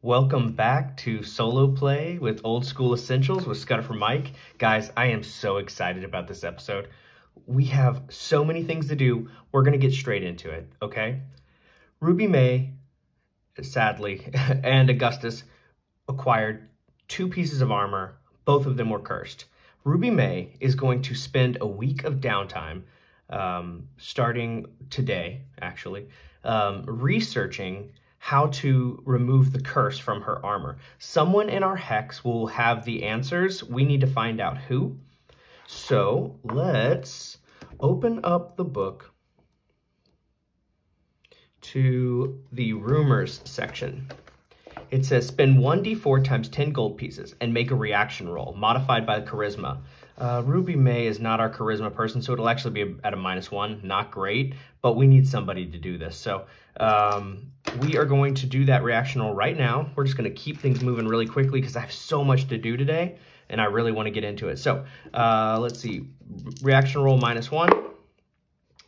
Welcome back to Solo Play with Old School Essentials with Scudder for Mike. Guys, I am so excited about this episode. We have so many things to do. We're going to get straight into it, okay? Ruby May, sadly, and Augustus acquired 2 pieces of armor. Both of them were cursed. Ruby May is going to spend a week of downtime, starting today, actually, researching how to remove the curse from her armor. Someone in our hex will have the answers. We need to find out who. So let's open up the book to the rumors section. It says spend 1d4 times 10 gold pieces and make a reaction roll modified by charisma. Ruby May is not our charisma person, so it'll actually be at a -1. Not great, but we need somebody to do this. So we are going to do that reaction roll right now. We're just going to keep things moving really quickly because I have so much to do today and I really want to get into it. So let's see. Reaction roll -1.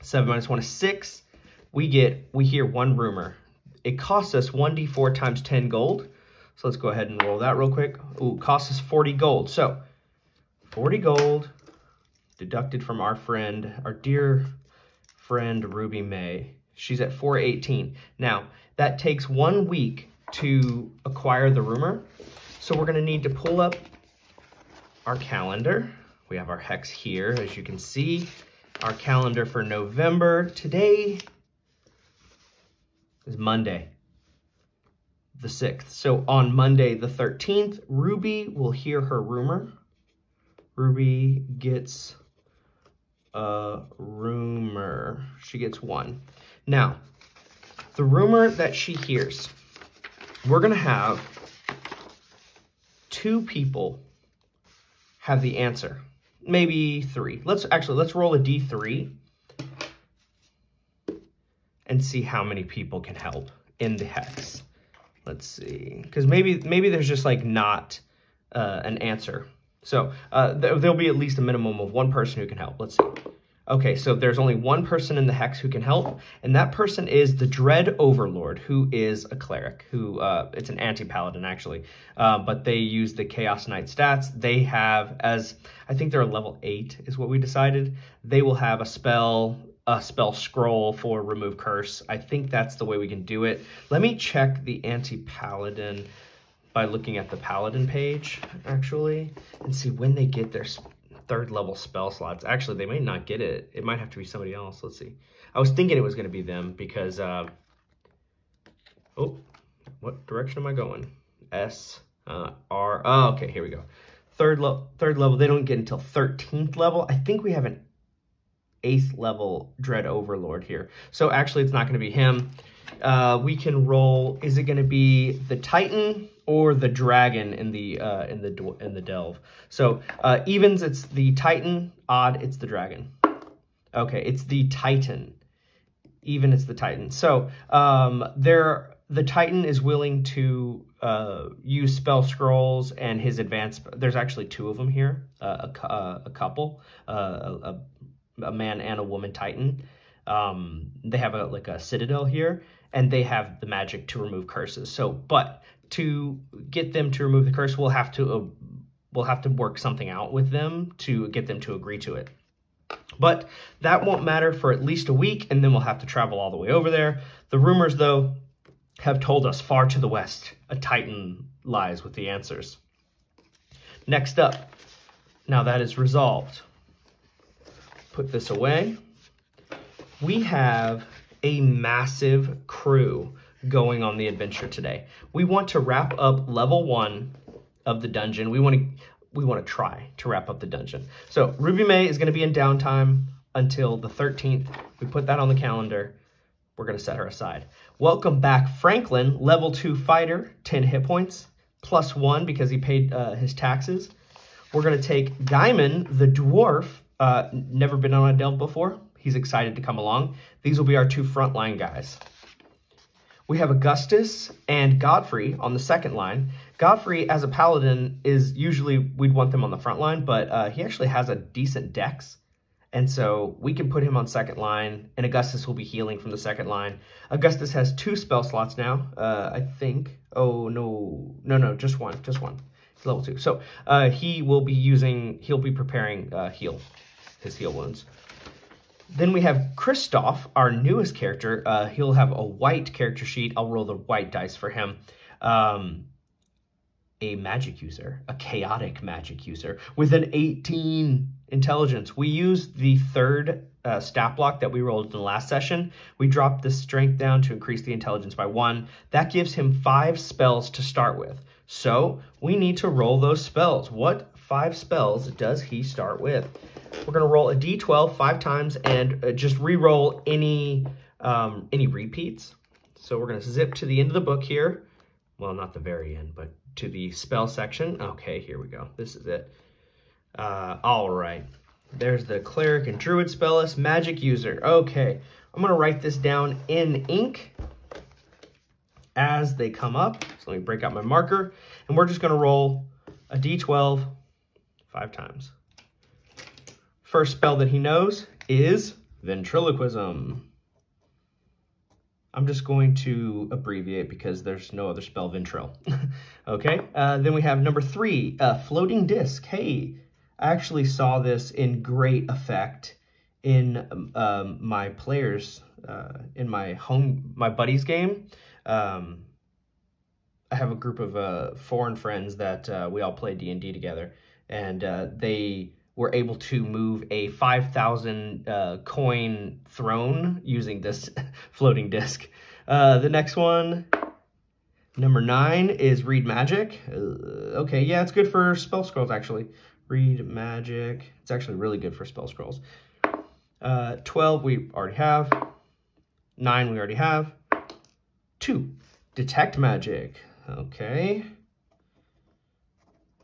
7 minus 1 is 6. We hear one rumor. It costs us 1d4 times 10 gold. So let's go ahead and roll that real quick. Ooh, costs us 40 gold. So 40 gold deducted from our dear friend Ruby May. She's at 418. Now, that takes 1 week to acquire the rumor. So we're going to need to pull up our calendar. We have our hex here, as you can see. Our calendar for November. Today is Monday, the 6th. So on Monday, the 13th, Ruby will hear her rumor. Ruby gets a rumor. She gets 1. Now, the rumor that she hears, we're going to have 2 people have the answer. Maybe 3. Let's roll a d3 and see how many people can help in the hex. Let's see, because maybe there's just like not an answer. So there'll be at least a minimum of 1 person who can help. Let's see. Okay, so there's only 1 person in the hex who can help, and that person is the Dread Overlord, who is a cleric, who, it's an anti-paladin actually, but they use the Chaos Knight stats. They have, I think they're a level 8 is what we decided. They will have a spell scroll for remove curse. I think that's the way we can do it. Let me check the anti-paladin by looking at the paladin page, actually, and see when they get their 3rd level spell slots. Actually, they might not get it. It might have to be somebody else. Let's see. I was thinking it was going to be them because, oh, what direction am I going? S, R, oh, okay, here we go. Third level, they don't get until 13th level. I think we have an 8th level Dread Overlord here. So actually, it's not going to be him. We can roll, is it going to be the Titan or the dragon in the delve? So evens, it's the Titan. Odd, it's the dragon. Okay, it's the Titan. Even, it's the Titan. So the Titan is willing to use spell scrolls and his advanced. There's actually 2 of them here. A couple, a man and a woman Titan. They have a citadel here, and they have the magic to remove curses. So, but to get them to remove the curse, we'll have to work something out with them to get them to agree to it. But that won't matter for at least a week, and then we'll have to travel all the way over there. The rumors, though, have told us far to the west, a Titan lies with the answers. Next up, now that is resolved. Put this away. We have a massive crew going on the adventure today. We want to wrap up level 1 of the dungeon. We want to try to wrap up the dungeon. So Ruby May is going to be in downtime until the 13th. We put that on the calendar. We're going to set her aside. Welcome back, Franklin, level 2 fighter, 10 hit points, +1 because he paid his taxes. We're going to take Diamond, the dwarf, never been on a delve before. He's excited to come along. These will be our 2 frontline guys. We have Augustus and Godfrey on the 2nd line. Godfrey, as a paladin, is usually, we'd want them on the front line, but he actually has a decent dex And so we can put him on second line, and Augustus will be healing from the second line. Augustus has 2 spell slots now, I think. Oh, no, just one. Level 2. So he'll be preparing his heal wounds. Then we have Christoph, our newest character. He'll have a white character sheet. I'll roll the white dice for him. A magic user, a chaotic magic user with an 18 intelligence. We used the 3rd stat block that we rolled in the last session. We dropped the strength down to increase the intelligence by 1. That gives him 5 spells to start with. So we need to roll those spells. What 5 spells does he start with? We're going to roll a d12 5 times and just re-roll any repeats. So we're going to zip to the end of the book here. Well, not the very end, but to the spell section. Okay, here we go. This is it. All right. There's the cleric and druid spell list. Magic user. Okay. I'm going to write this down in ink as they come up. So let me break out my marker. And we're just going to roll a d12 5 times. First spell that he knows is ventriloquism. I'm just going to abbreviate because there's no other spell, ventril. Okay, then we have number 3, floating disc. Hey, I actually saw this in great effect in my players, in my buddies game. I have a group of foreign friends that we all play D&D together, and they were able to move a 5,000 coin throne using this floating disc. The next one, number 9, is read magic. Okay, yeah, it's good for spell scrolls, actually. Read magic. It's actually really good for spell scrolls. 12 we already have. 9 we already have. 2, detect magic. Okay.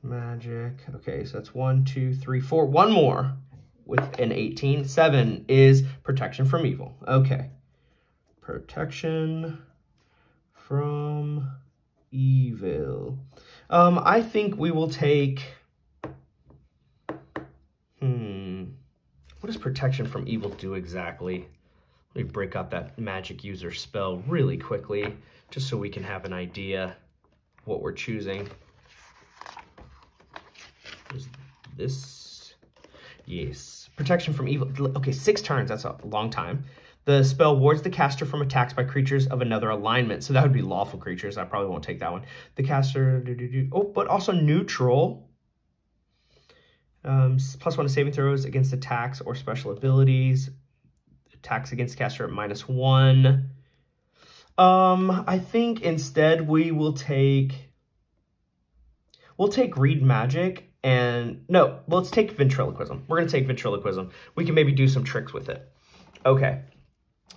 Magic. Okay, so that's 1, 2, 3, 4. One more with an 18. 7 is protection from evil. Okay. Protection from evil. I think we will take... What does protection from evil do exactly? Let me break out that magic user spell really quickly, just so we can have an idea what we're choosing. Is this? Yes. Protection from evil. Okay, 6 turns. That's a long time. The spell wards the caster from attacks by creatures of another alignment. So that would be lawful creatures. I probably won't take that one. The caster... Oh, but also neutral. +1 to saving throws against attacks or special abilities. Attacks against the caster at -1. I think instead we will take... We'll take read magic. And no, let's take ventriloquism. We're going to take ventriloquism. We can maybe do some tricks with it. Okay,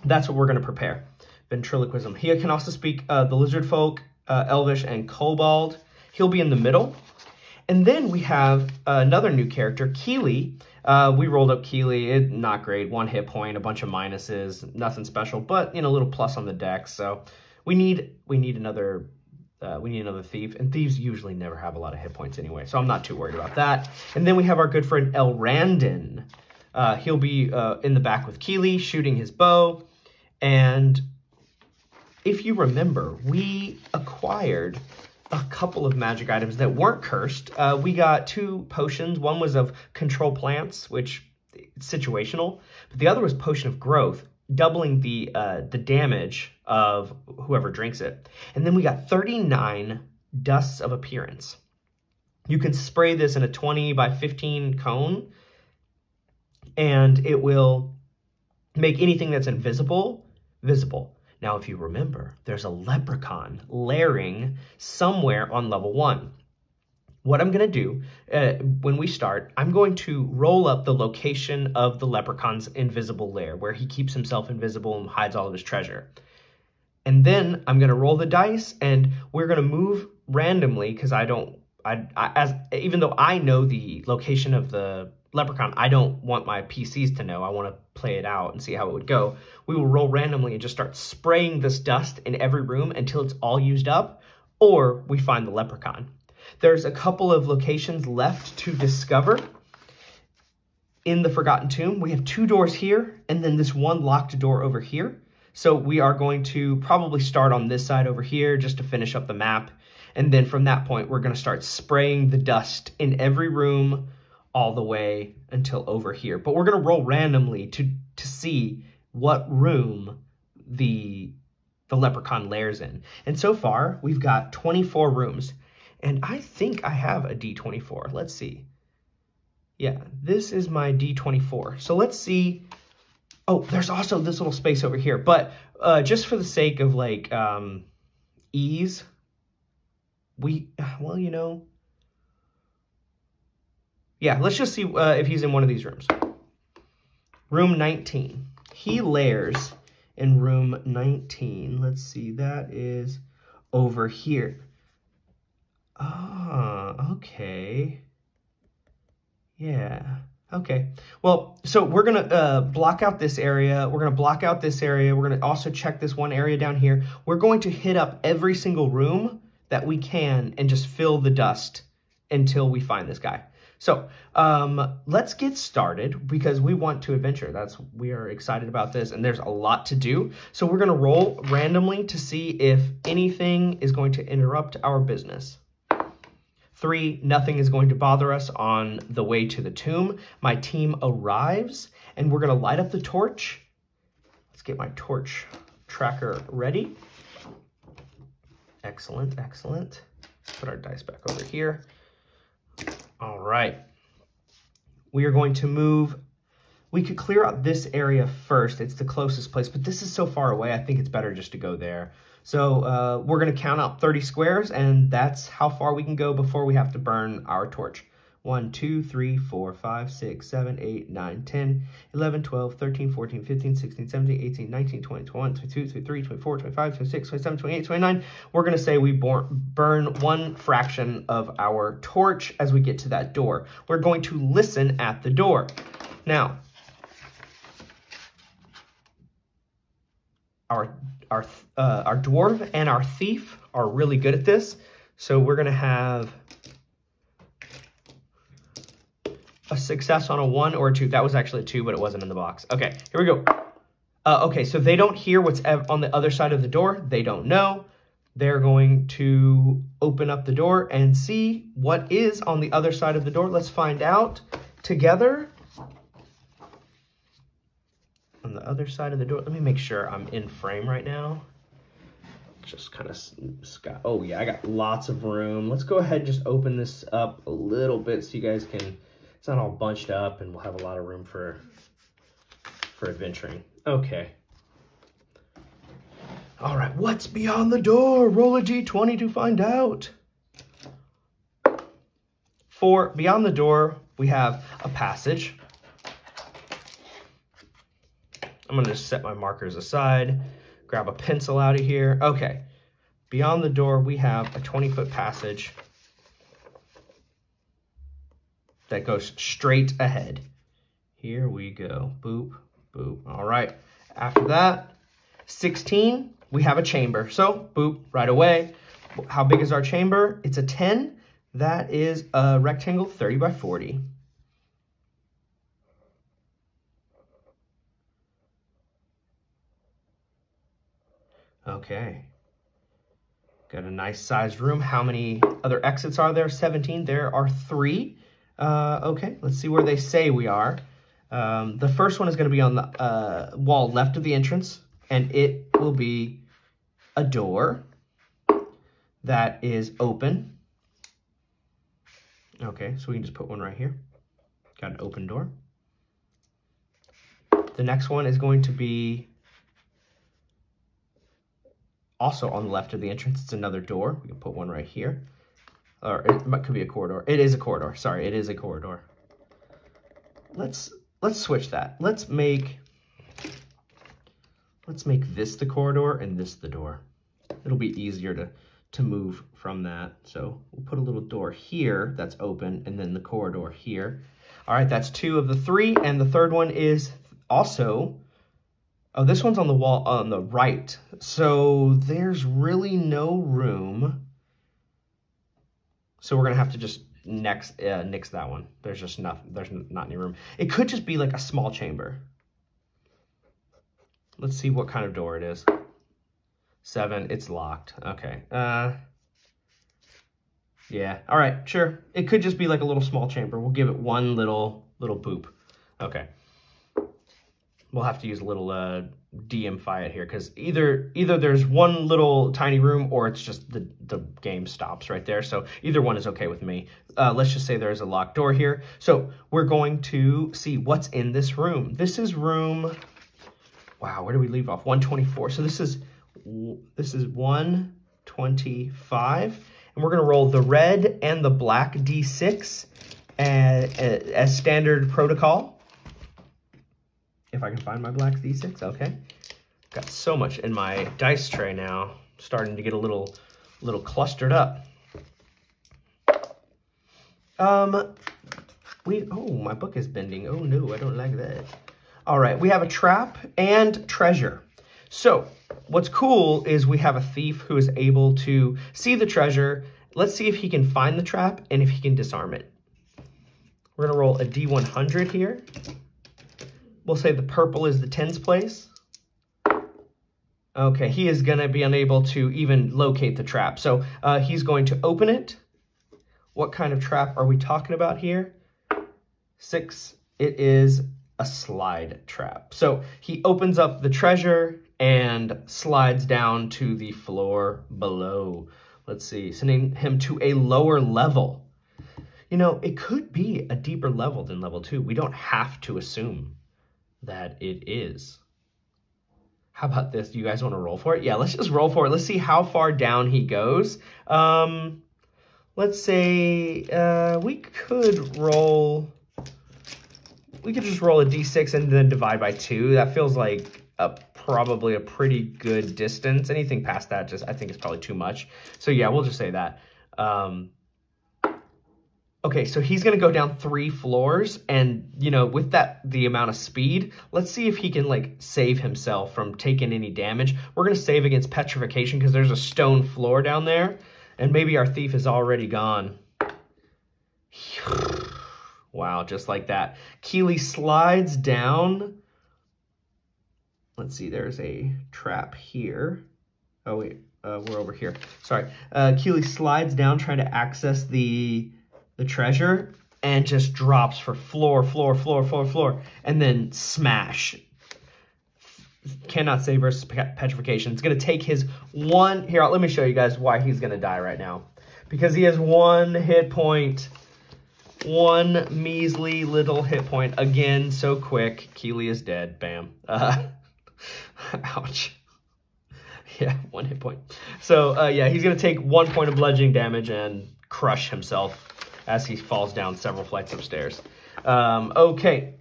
that's what we're going to prepare. Ventriloquism. He can also speak the lizard folk, elvish, and kobold. He'll be in the middle. And then we have another new character, Keely. We rolled up Keely. Not great. 1 hit point, a bunch of minuses, nothing special, but, you know, a little plus on the dex. So we need another... we need another thief, and thieves usually never have a lot of hit points anyway, so I'm not too worried about that. And then we have our good friend El Randon. He'll be in the back with Keely, shooting his bow. And if you remember, we acquired a couple of magic items that weren't cursed. We got 2 potions. One was of control plants, which is situational, but the other was potion of growth, doubling the damage of whoever drinks it. And then we got 39 dusts of appearance. You can spray this in a 20 by 15 cone, and it will make anything that's invisible visible. Now, if you remember, there's a leprechaun lairing somewhere on level 1. What I'm going to do when we start, I'm going to roll up the location of the leprechaun's invisible lair, where he keeps himself invisible and hides all of his treasure. And then I'm going to roll the dice, and we're going to move randomly, because even though I know the location of the leprechaun, I don't want my PCs to know. I want to play it out and see how it would go. We will roll randomly and just start spraying this dust in every room until it's all used up, or we find the leprechaun. There's a couple of locations left to discover. in the Forgotten Tomb. We have 2 doors here, and then this one locked door over here. So we are going to probably start on this side over here just to finish up the map. And then from that point, we're going to start spraying the dust in every room all the way until over here. But we're going to roll randomly to see what room the leprechaun lairs in. And so far, we've got 24 rooms. And I think I have a D24. Let's see. Yeah, this is my D24. So let's see. Oh, there's also this little space over here. But just for the sake of like ease, well, you know. Yeah, let's just see if he's in one of these rooms. Room 19. He lairs in room 19. Let's see, that is over here. Ah, okay. Yeah, okay. Well, so we're going to block out this area. We're going to block out this area. We're going to also check this one area down here. We're going to hit up every single room that we can and just fill the dust until we find this guy. So let's get started because we want to adventure. We are excited about this and there's a lot to do. So we're going to roll randomly to see if anything is going to interrupt our business. 3, nothing is going to bother us on the way to the tomb. My team arrives and we're going to light up the torch. Let's get my torch tracker ready. Excellent, excellent. Let's put our dice back over here. All right. We are going to move. We could clear out this area first. It's the closest place, but this is so far away. I think it's better just to go there. So we're going to count out 30 squares, and that's how far we can go before we have to burn our torch. 1, 2, 3, 4, 5, 6, 7, 8, 9, 10, 11, 12, 13, 14, 15, 16, 17, 18, 19, 20, 21, 22, 23, 24, 25, 26, 27, 28, 29. We're going to say we burn 1 fraction of our torch as we get to that door. We're going to listen at the door. Now, our dwarf and our thief are really good at this. So we're going to have a success on a 1 or a 2. That was actually a 2, but it wasn't in the box. Okay, here we go. Okay, so they don't hear what's on the other side of the door. They don't know. They're going to open up the door and see what is on the other side of the door. Let's find out together. On the other side of the door. Let me make sure I'm in frame right now. Just kind of, oh yeah, I got lots of room. Let's go ahead and just open this up a little bit so you guys can, it's not all bunched up and we'll have a lot of room for adventuring. Okay. All right, what's beyond the door? Roll a d20 to find out. For beyond the door, we have a passage. I'm going to just set my markers aside, grab a pencil out of here. Okay, beyond the door, we have a 20-foot passage that goes straight ahead. Here we go. Boop, boop. All right. After that, 16, we have a chamber. So, boop, right away. How big is our chamber? It's a 10. That is a rectangle 30 by 40. Okay. Got a nice sized room. How many other exits are there? 17. There are 3. Okay, let's see where they say we are. The first one is going to be on the wall left of the entrance, and it will be a door that is open. Okay, so we can just put one right here. Got an open door. The next one is going to be also on the left of the entrance. It's another door. We can put one right here. Or it could be a corridor. It is a corridor. Sorry, it is a corridor. Let's switch that. Let's make this the corridor and this the door. It'll be easier to move from that. So we'll put a little door here that's open and then the corridor here. All right, that's 2 of the 3. And the third one is also, oh, this one's on the wall on the right. So there's really no room. So we're going to have to just nix that one. There's just nothing. There's not any room. It could just be like a small chamber. Let's see what kind of door it is. 7. It's locked. Okay. Yeah. All right. Sure. It could just be like a little small chamber. We'll give it one little boop. Okay. We'll have to use a little DMify it here because either there's one little tiny room or it's just the game stops right there. So either one is okay with me. Let's just say there's a locked door here. So we're going to see what's in this room. This is room. Wow, where do we leave off? 124. So this is 125. And we're going to roll the red and the black D6 as standard protocol. If I can find my black D6, okay. Got so much in my dice tray now. Starting to get a little clustered up. Oh, my book is bending. Oh no, I don't like that. All right, we have a trap and treasure. So what's cool is we have a thief who is able to see the treasure. Let's see if he can find the trap and if he can disarm it. We're gonna roll a D100 here. We'll say the purple is the tens place. Okay, he is gonna be unable to even locate the trap. So he's going to open it. What kind of trap are we talking about here? 6, it is a slide trap. So he opens up the treasure and slides down to the floor below. Let's see, sending him to a lower level. You know, it could be a deeper level than level 2. We don't have to assume that it is. How about this? Do you guys want to roll for it? Yeah, let's just roll for it. Let's see how far down he goes. Let's say we could just roll a D6 and then divide by 2. That feels like probably a pretty good distance. Anything past that, I think is probably too much. So yeah, we'll just say that. Okay, so he's going to go down 3 floors, and, you know, with the amount of speed, let's see if he can, like, save himself from taking any damage. We're going to save against petrification because there's a stone floor down there, and maybe our thief is already gone. Wow, just like that. Keely slides down. Let's see, there's a trap here. Oh, wait, we're over here. Sorry. Keely slides down trying to access the treasure and just drops for floor, and then smash. Cannot save versus petrification. It's going to take his one... Here, let me show you guys why he's going to die right now. Because he has 1 hit point. 1 measly little hit point. Again, so quick. Keely is dead. Bam. Ouch. Yeah, 1 hit point. So, yeah, he's going to take 1 point of bludgeoning damage and crush himself as he falls down several flights of stairs. Okay.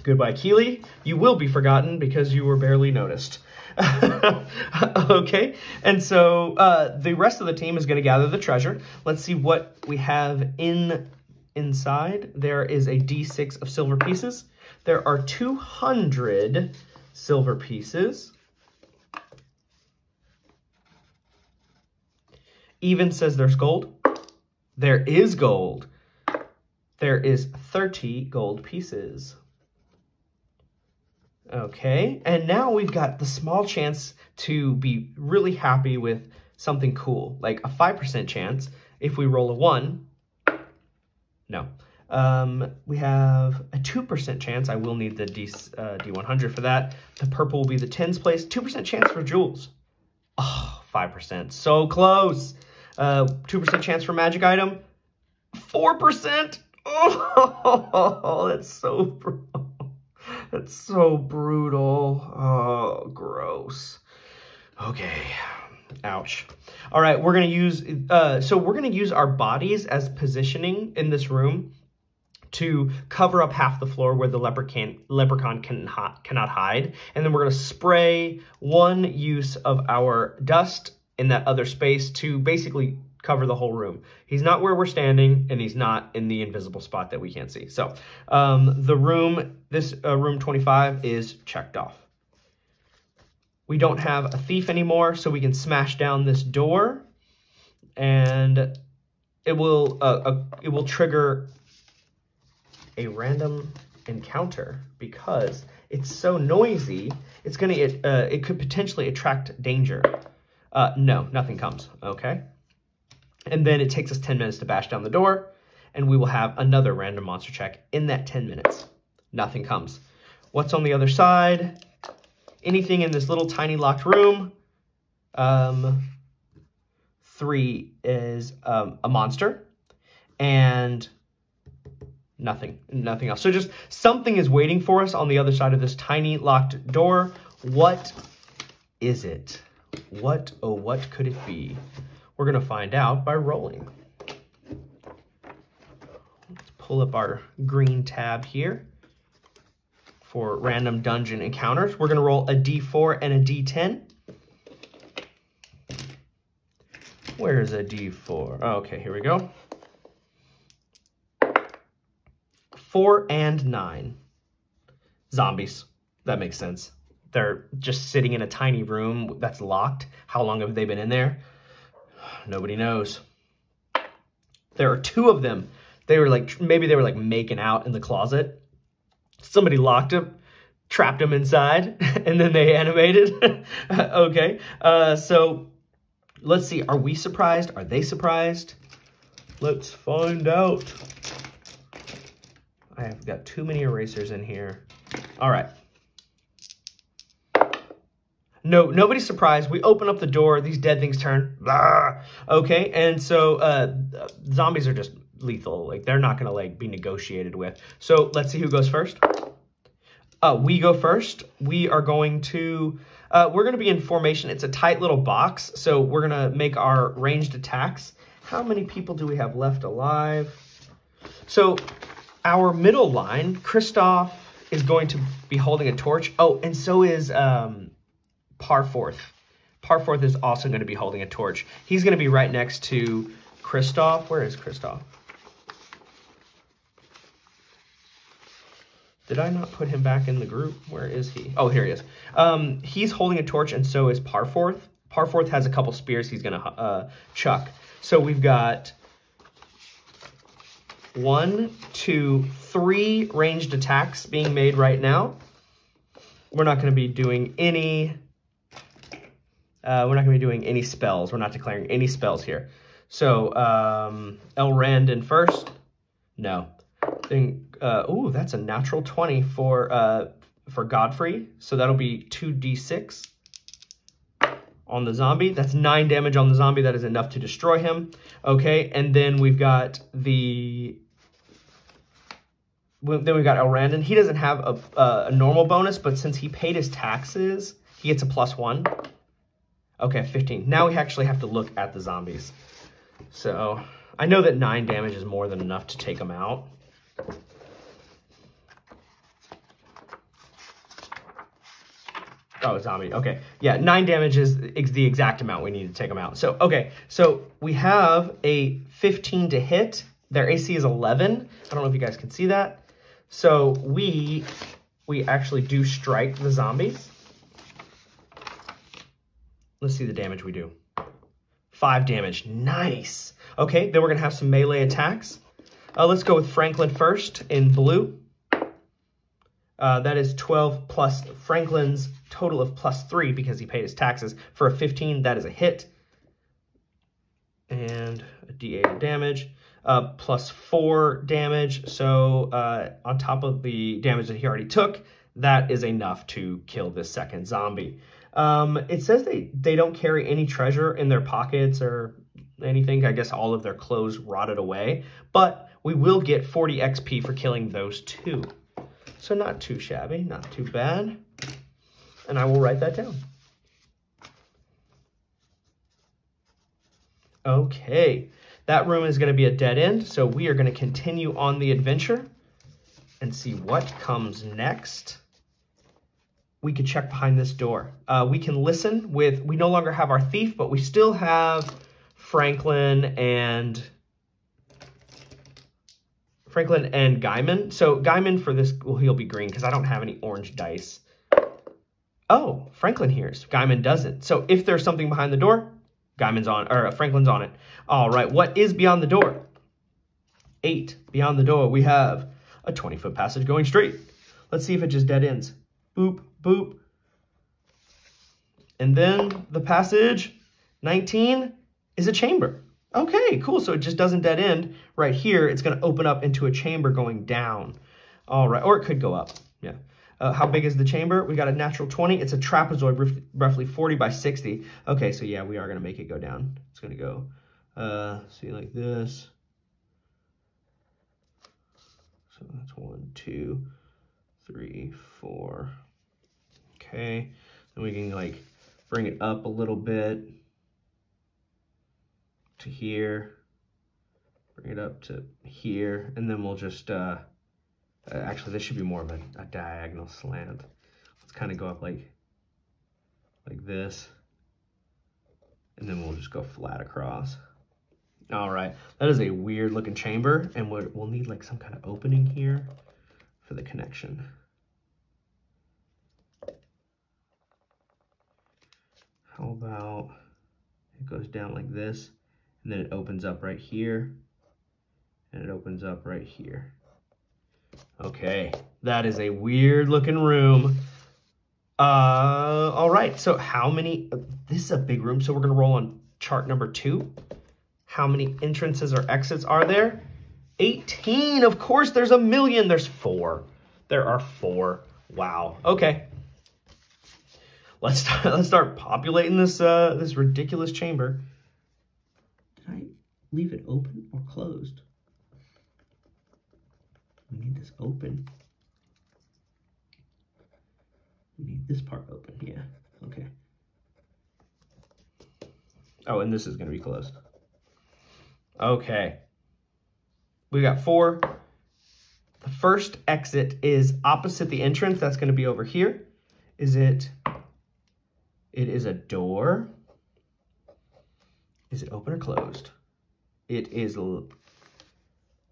Goodbye, Keely. You will be forgotten because you were barely noticed. Okay. And so the rest of the team is going to gather the treasure. Let's see what we have inside. There is a D6 of silver pieces. There are 200 silver pieces. Even says there's gold. There is gold. There is 30 gold pieces. Okay, and now we've got the small chance to be really happy with something cool, like a 5% chance if we roll a 1. No. We have a 2% chance. I will need the D100 for that. The purple will be the tens place. 2% chance for jewels. Oh, 5%. So close. 2% chance for magic item. 4%. Oh, that's so brutal. That's so brutal. Oh, gross. Okay. Ouch. All right, we're going to use, so we're going to use our bodies as positioning in this room to cover up half the floor where the leprechaun cannot hide. And then we're going to spray 1 use of our dust in that other space to basically cover the whole room. He's not where we're standing, and he's not in the invisible spot that we can't see. So this room 25 is checked off. We don't have a thief anymore, so we can smash down this door. And it will trigger a random encounter because it's so noisy. It's gonna it could potentially attract danger. No, nothing comes. Okay, and then it takes us 10 minutes to bash down the door, and we will have another random monster check in that 10 minutes. Nothing comes. What's on the other side? Anything in this little tiny locked room? 3 is a monster, and nothing else. So just something is waiting for us on the other side of this tiny locked door. What is it? What, oh, what could it be? We're gonna find out by rolling. Let's pull up our green tab here for random dungeon encounters. We're gonna roll a D4 and a D10. Where's a D4? Okay, here we go. 4 and 9. Zombies. That makes sense. They're just sitting in a tiny room that's locked. How long have they been in there? Nobody knows. There are 2 of them. They were like, maybe they were like making out in the closet. Somebody locked them, trapped them inside, and then they animated. Okay, so let's see. Are we surprised? Are they surprised? Let's find out. I have got too many erasers in here. All right. No, nobody's surprised. We open up the door. These dead things turn. Blah. Okay, and so zombies are just lethal. Like, they're not going to, like, be negotiated with. So let's see who goes first. We go first. We are going to... we're going to be in formation. It's a tight little box, so we're going to make our ranged attacks. How many people do we have left alive? So our middle line, Kristoff, is going to be holding a torch. Oh, and so is Parforth. Parforth is also going to be holding a torch. He's going to be right next to Kristoff. Where is Kristoff? Did I not put him back in the group? Where is he? Oh, here he is. He's holding a torch, and so is Parforth. Parforth has a couple spears he's going to chuck. So we've got 1, 2, 3 ranged attacks being made right now. We're not going to be doing any... we're not going to be doing any spells. We're not declaring any spells here. So, Elrandon first. No. Then, ooh, that's a natural 20 for Godfrey. So that'll be 2d6 on the zombie. That's 9 damage on the zombie. That is enough to destroy him. Okay, and then we've got the... Then we've got Elrandon. He doesn't have a normal bonus, but since he paid his taxes, he gets a +1. Okay, 15. Now we actually have to look at the zombies. So, I know that 9 damage is more than enough to take them out. Oh, zombie. Okay. Yeah, 9 damage is the exact amount we need to take them out. So, okay. So, we have a 15 to hit. Their AC is 11. I don't know if you guys can see that. So, we actually do strike the zombies. Let's see the damage we do. 5 damage. Nice. Okay, then we're going to have some melee attacks. Let's go with Franklin first in blue. That is 12 plus Franklin's total of +3 because he paid his taxes. For a 15, that is a hit. And a d8 of damage. +4 damage. So on top of the damage that he already took, that is enough to kill this second zombie. It says they don't carry any treasure in their pockets or anything. I guess all of their clothes rotted away. But we will get 40 XP for killing those 2. So not too shabby, not too bad. And I will write that down. Okay, that room is going to be a dead end. So we are going to continue on the adventure and see what comes next. We could check behind this door. We can listen with, we no longer have our thief, but we still have Franklin and Guyman. So Guyman for this, well, he'll be green because I don't have any orange dice. Oh, Franklin hears. Guyman doesn't. So if there's something behind the door, Guyman's on, or Franklin's on it. All right, what is beyond the door? 8. Beyond the door, we have a 20-foot passage going straight. Let's see if it just dead ends. Boop, boop. And then the passage, 19, is a chamber. Okay, cool. So it just doesn't dead end. Right here, it's going to open up into a chamber going down. All right, or it could go up. Yeah. How big is the chamber? We got a natural 20. It's a trapezoid, roughly 40 by 60. Okay, so yeah, we are going to make it go down. It's going to go, see, like this. So that's 1, 2, 3, 4. Okay, then we can like bring it up a little bit to here. Bring it up to here, and then we'll just, actually, this should be more of a diagonal slant. Let's kind of go up like this, and then we'll just go flat across. All right, that is a weird looking chamber, and we'll need like some kind of opening here for the connection. How about it goes down like this, and then it opens up right here, and it opens up right here. Okay, that is a weird looking room. All right, so how many, this is a big room, so we're gonna roll on chart number 2. How many entrances or exits are there? 18, of course, there's a million. There's 4. There are 4. Wow, okay. Let's start populating this this ridiculous chamber. Did I leave it open or closed? We need this open. We need this part open, yeah, okay. Oh, and this is gonna be closed. Okay. We got 4. The first exit is opposite the entrance. That's gonna be over here. Is it? It is a door. Is it open or closed? It is,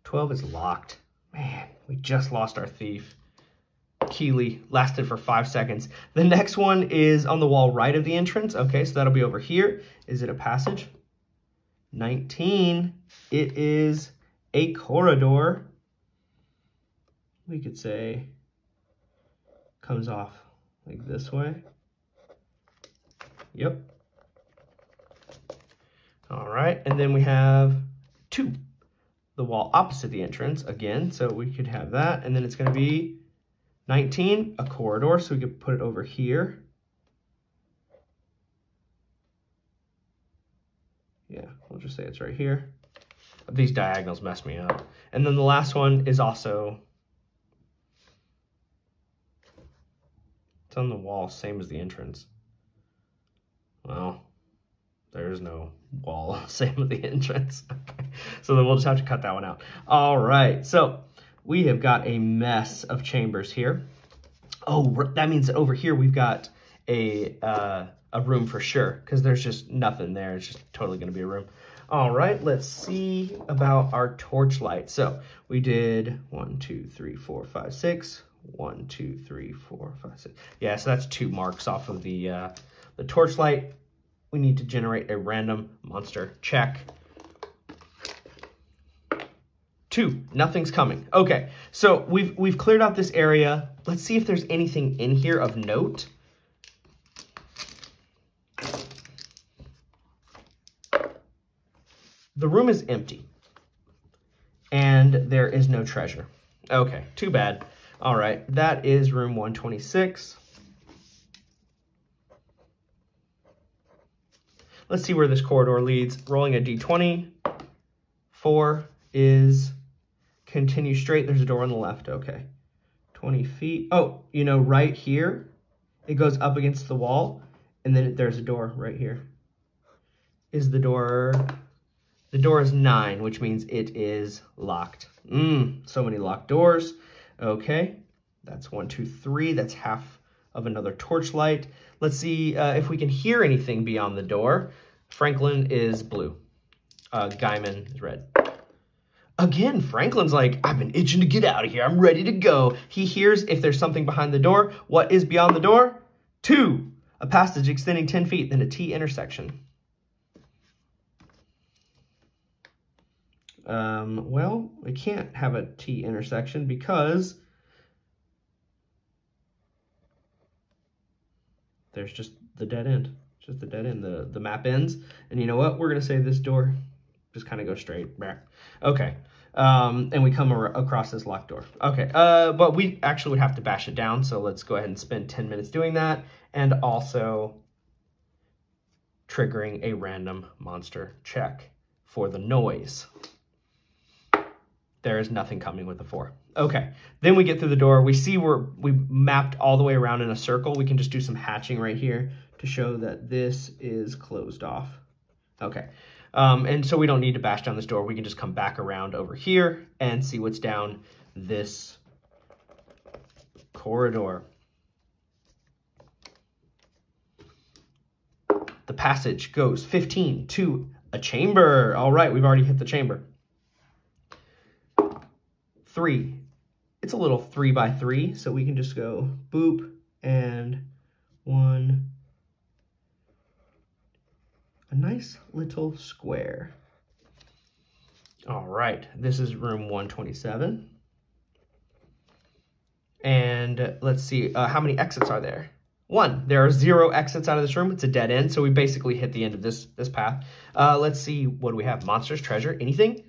12 is locked. Man, we just lost our thief. Keeley lasted for 5 seconds. The next one is on the wall right of the entrance. Okay, so that'll be over here. Is it a passage? 19, it is a corridor. We could say comes off like this way. Yep. All right, and then we have 2. The wall opposite the entrance again, so we could have that, and then it's going to be 19, a corridor, so we could put it over here. Yeah, we'll just say it's right here. These diagonals mess me up. And then the last one is also, it's on the wall, same as the entrance. Well, there's no wall, same with the entrance. Okay. So then we'll just have to cut that one out. All right, so we have got a mess of chambers here. Oh, that means that over here we've got a room for sure, because there's just nothing there. It's just totally gonna be a room. All right, let's see about our torchlight. So we did 1, 2, 3, 4, 5, 6. 1, 2, 3, 4, 5, 6. Yeah, so that's 2 marks off of the torchlight. We need to generate a random monster check. 2, nothing's coming. Okay, so we've cleared out this area. Let's see if there's anything in here of note. The room is empty, and there is no treasure. Okay, too bad. All right, that is room 126. Let's see where this corridor leads. Rolling a d20. 4 is continue straight. There's a door on the left. Okay. 20 feet. Oh, you know, right here, it goes up against the wall, and then there's a door right here. Is the door... The door is 9, which means it is locked. So many locked doors. Okay. That's 1, 2, 3. That's half of another torchlight. Let's see if we can hear anything beyond the door. Franklin is blue. Guyman is red. Again, Franklin's like, I've been itching to get out of here. I'm ready to go. He hears if there's something behind the door. What is beyond the door? 2. A passage extending 10 feet, then a T intersection. Well, we can't have a T intersection because there's just the dead end. Just the dead end. The map ends. And you know what? We're going to say this door just kind of goes straight. Okay. And we come across this locked door. Okay. But we actually would have to bash it down. So let's go ahead and spend 10 minutes doing that. And also triggering a random monster check for the noise. There is nothing coming with the 4. Okay, then we get through the door. We see we mapped all the way around in a circle. We can just do some hatching right here to show that this is closed off. Okay, and so we don't need to bash down this door. We can just come back around over here and see what's down this corridor. The passage goes 15 to a chamber. All right, we've already hit the chamber. 3. It's a little 3x3, so we can just go boop and 1. A nice little square. All right, this is room 127. And let's see, how many exits are there? 1. There are 0 exits out of this room. It's a dead end, so we basically hit the end of this path. Let's see, what do we have? Monsters, treasure, anything?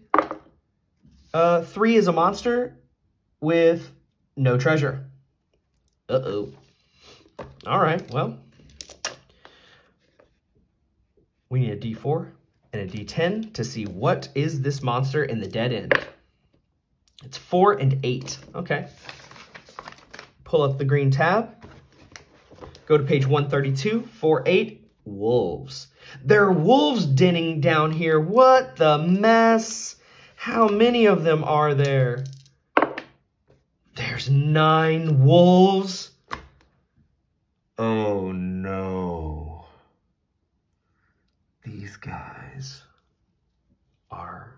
3 is a monster with no treasure. Uh-oh. All right, well. We need a D4 and a D10 to see what is this monster in the dead end. It's 4 and 8. Okay. Pull up the green tab. Go to page 132, 4, 8, wolves. There are wolves denning down here. What the mess? How many of them are there? There's 9 wolves. Oh no. These guys are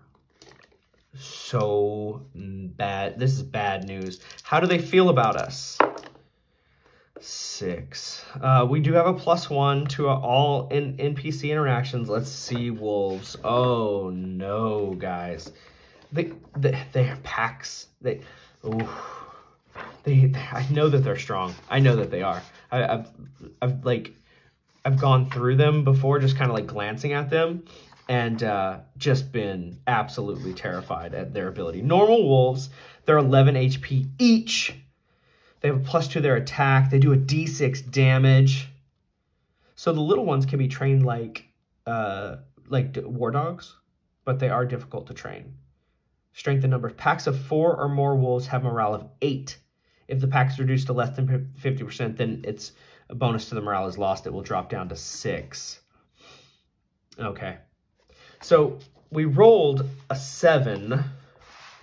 so bad. This is bad news. How do they feel about us? 6. We do have a +1 to all NPC interactions. Let's see wolves. Oh no, guys. They're packs. I know that they're strong. I know that they are. I've gone through them before, just kind of like glancing at them, and just been absolutely terrified at their ability. Normal wolves, they're 11 HP each. They have a +2 to their attack. They do a D6 damage. So the little ones can be trained like war dogs, but they are difficult to train. Strength in numbers. Packs of 4 or more wolves have morale of 8. If the pack is reduced to less than 50%, then it's a bonus to the morale is lost. It will drop down to 6. Okay. So we rolled a 7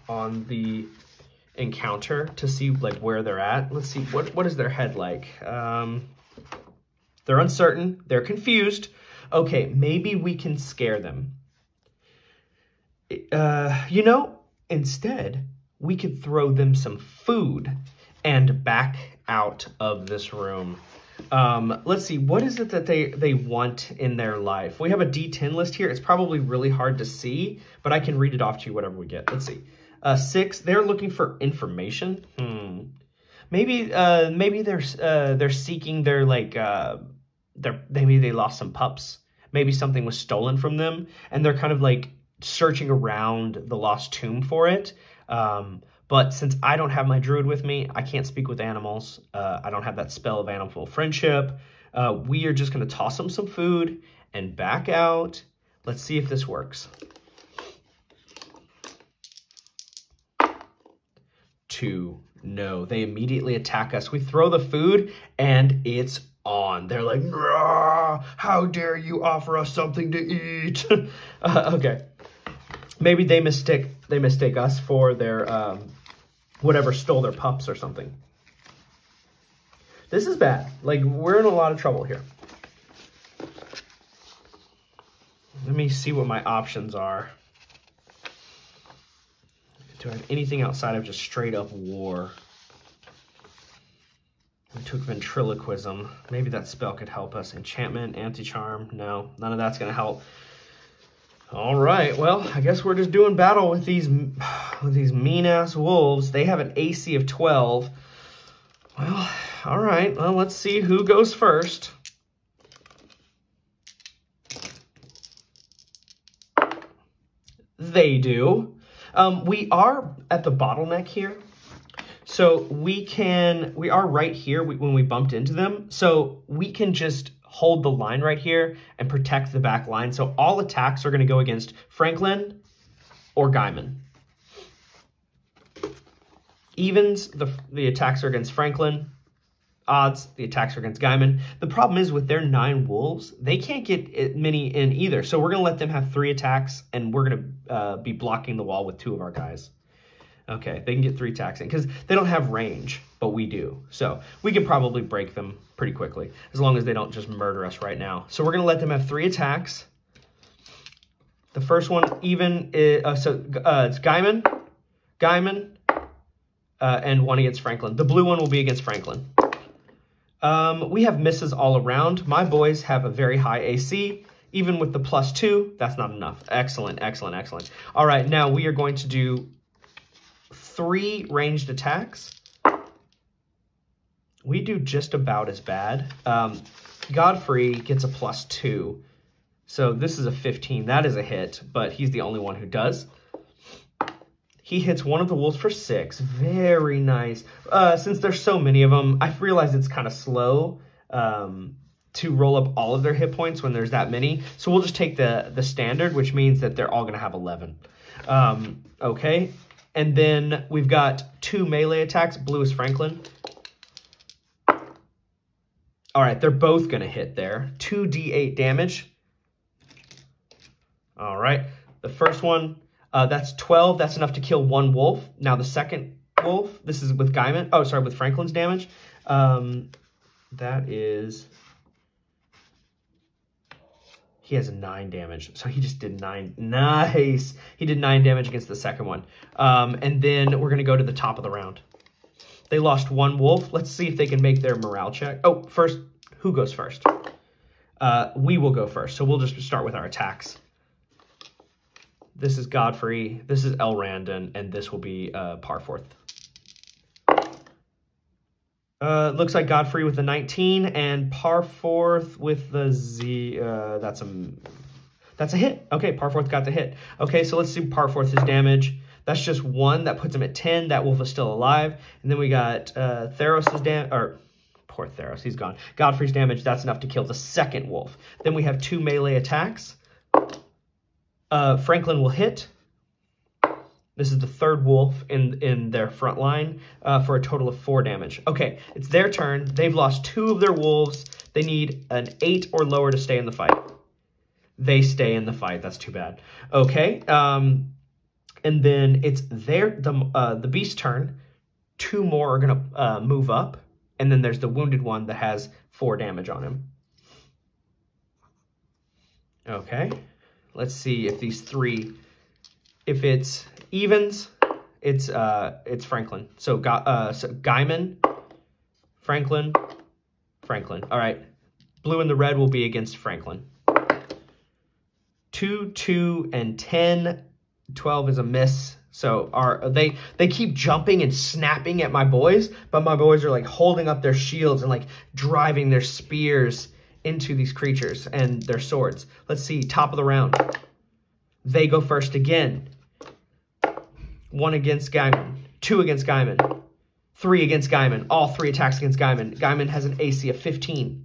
on the encounter to see like where they're at. Let's see, what is their head like? They're uncertain. They're confused. Okay, maybe we can scare them. You know, instead, we could throw them some food and back out of this room. Let's see, what is it that they want in their life? We have a D10 list here. It's probably really hard to see, but I can read it off to you, whatever we get. Let's see. 6, they're looking for information. Maybe they're seeking their maybe they lost some pups. Maybe something was stolen from them, and they're kind of like searching around the lost tomb for it. But since I don't have my druid with me, I can't speak with animals. I don't have that spell of animal friendship. We are just going to toss them some food and back out. Let's see if this works. 2. No, they immediately attack us. We throw the food and it's on. They're like, how dare you offer us something to eat? Okay. Maybe they mistake us for their whatever stole their pups or something. This is bad. Like, we're in a lot of trouble here. Let me see what my options are. Do I have anything outside of just straight up war? We took ventriloquism. Maybe that spell could help us. Enchantment, anti-charm. No, none of that's going to help. All right, well, I guess we're just doing battle with these mean-ass wolves. They have an AC of 12. Well, all right, well, let's see who goes first. They do. We are at the bottleneck here. So we are right here when we bumped into them. So we can just hold the line right here and protect the back line. So all attacks are going to go against Franklin or Guyman. Evens, the attacks are against Franklin. Odds, the attacks are against Guyman. The problem is with their 9 wolves, they can't get many in either. So we're going to let them have 3 attacks, and we're going to be blocking the wall with 2 of our guys. Okay, they can get 3 attacks in because they don't have range, but we do. So we can probably break them pretty quickly as long as they don't just murder us right now. So we're going to let them have 3 attacks. The first one even is, it's Guyman, and 1 against Franklin. The blue one will be against Franklin. We have misses all around. My boys have a very high AC. Even with the +2, that's not enough. Excellent, excellent, excellent. All right, now we are going to do 3 ranged attacks. We do just about as bad. Godfrey gets a +2. So this is a 15. That is a hit, but he's the only one who does. He hits one of the wolves for 6. Very nice. Since there's so many of them, I've realized it's kind of slow to roll up all of their hit points when there's that many. So we'll just take the standard, which means that they're all going to have 11. Okay. And then we've got 2 melee attacks. Blue is Franklin. All right, they're both going to hit there. 2d8 damage. All right. The first one... that's 12. That's enough to kill 1 wolf. Now the second wolf, this is with Guyman. Oh, sorry, with Franklin's damage. That is... He has 9 damage. So he just did 9. Nice. He did 9 damage against the second one. And then we're going to go to the top of the round. They lost 1 wolf. Let's see if they can make their morale check. Oh, first, who goes first? We will go first. So we'll just start with our attacks. This is Godfrey, this is Elrond, and this will be Parforth. Looks like Godfrey with the 19 and Parforth with the Z. That's a hit. Okay, Parforth got the hit. Okay, so let's see Parforth's damage. That's just 1. That puts him at 10. That wolf is still alive. And then we got Theros' damage, or poor Theros, he's gone. Godfrey's damage, that's enough to kill the second wolf. Then we have 2 melee attacks. Franklin will hit. This is the 3rd wolf in their front line for a total of 4 damage. Okay, it's their turn. They've lost 2 of their wolves. They need an 8 or lower to stay in the fight. They stay in the fight. That's too bad. Okay, and then it's the beast's turn. 2 more are going to move up. And then there's the wounded one that has 4 damage on him. Okay. Let's see if these 3, if it's evens, it's Franklin. So Guyman, Franklin. All right. Blue and the red will be against Franklin. 2, 2, and 10. 12 is a miss. So they keep jumping and snapping at my boys, but my boys are like holding up their shields and like driving their spears into these creatures and their swords. Let's see, top of the round. They go first again. 1 against Guyman, 2 against Guyman, 3 against Guyman. All 3 attacks against Guyman. Guyman has an AC of 15.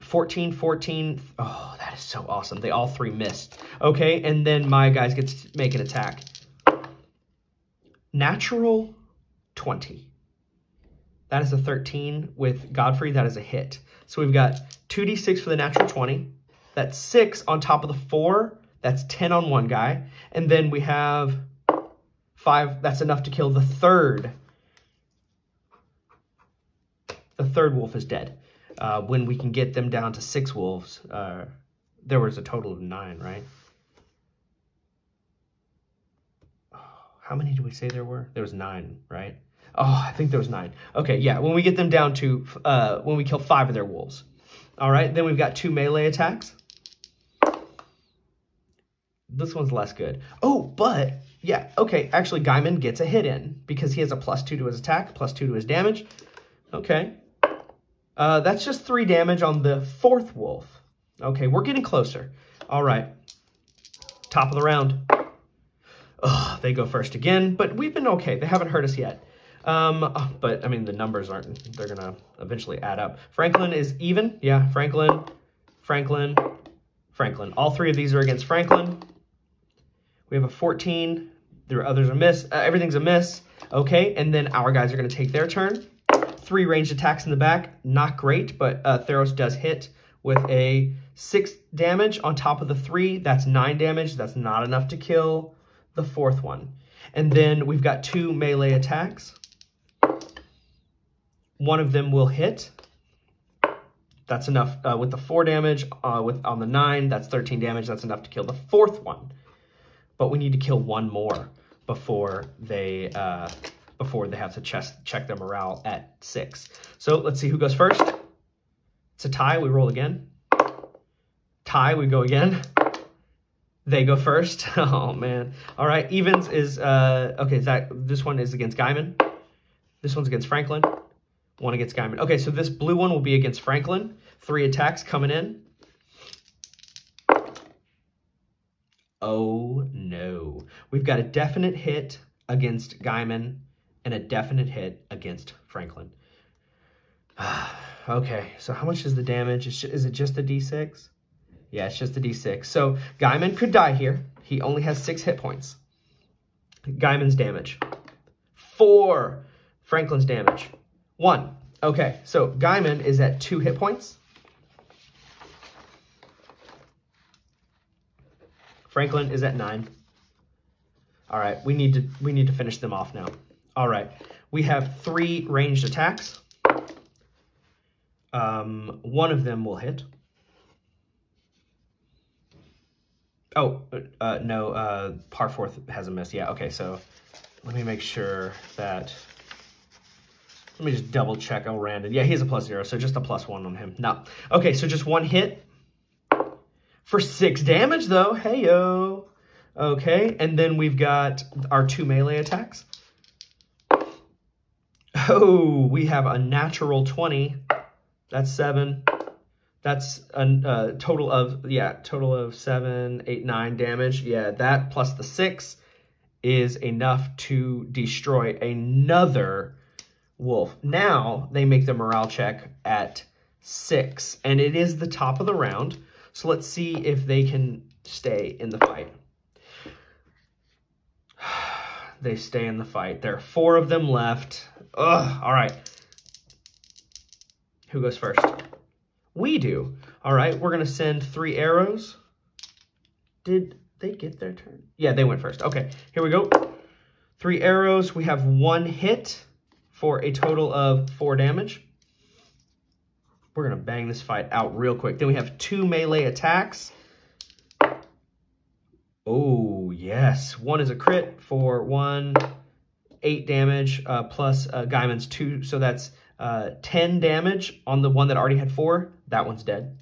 14, 14. Oh, that is so awesome. They all 3 missed. Okay, and then my guys get to make an attack. Natural 20. That is a 13 with Godfrey. That is a hit. So we've got 2d6 for the natural 20. That's 6 on top of the 4. That's 10 on one guy. And then we have 5. That's enough to kill the 3rd. The 3rd wolf is dead. When we can get them down to 6 wolves, there was a total of 9, right? How many did we say there were? There was 9, right? Oh, I think there was 9. Okay, yeah, when we get them down to, when we kill 5 of their wolves. All right, then we've got 2 melee attacks. This one's less good. Oh, but yeah, okay. Actually, Gaiman gets a hit in because he has a +2 to his attack, +2 to his damage. Okay. That's just 3 damage on the 4th wolf. Okay, we're getting closer. All right. Top of the round. Ugh, they go first again, but we've been okay. They haven't hurt us yet. But, I mean, the numbers aren't, they're going to eventually add up. Franklin is even. Yeah, Franklin, Franklin, Franklin. All 3 of these are against Franklin. We have a 14. The others are miss. Everything's a miss. Okay, and then our guys are going to take their turn. 3 ranged attacks in the back. Not great, but Theros does hit with a 6 damage on top of the 3. That's 9 damage. That's not enough to kill the 4th one. And then we've got 2 melee attacks. One of them will hit. That's enough with the 4 damage. On the 9, that's 13 damage. That's enough to kill the 4th one. But we need to kill 1 more before they have to check their morale at 6. So let's see who goes first. It's a tie. We roll again. Tie. We go again. They go first. Oh, man. All right. Evens is, okay, this one is against Gaiman. This one's against Franklin. 1 against Gaiman. Okay, so this blue one will be against Franklin. 3 attacks coming in. Oh, no. We've got a definite hit against Gaiman and a definite hit against Franklin. Okay, so how much is the damage? Is it just a D6? Yeah, it's just a D6. So Gaiman could die here. He only has 6 hit points. Gaiman's damage. 4. Franklin's damage. 1. Okay, so Gaiman is at 2 hit points. Franklin is at 9. All right, we need to finish them off now. All right, we have 3 ranged attacks. 1 of them will hit. Oh, no, par 4th has a miss. Yeah, okay, so let me make sure that... Let me just double check Randon. Yeah, he has a +0, so just a +1 on him. No. Okay, so just 1 hit for 6 damage, though. Hey-yo. Okay, and then we've got our 2 melee attacks. Oh, we have a natural 20. That's 7. That's a total of 7, 8, 9 damage. Yeah, that plus the 6 is enough to destroy another wolf. Now they make the morale check at 6, and it is the top of the round. So let's see if they can stay in the fight. They stay in the fight. There are 4 of them left. Ugh, all right. Who goes first? We do. All right, we're going to send 3 arrows. Did they get their turn? Yeah, they went first. Okay, here we go. 3 arrows. We have 1 hit for a total of 4 damage. We're going to bang this fight out real quick. Then we have 2 melee attacks. Oh, yes. 1 is a crit for 1, 8 damage, plus Gaiman's 2. So that's 10 damage on the one that already had 4. That one's dead.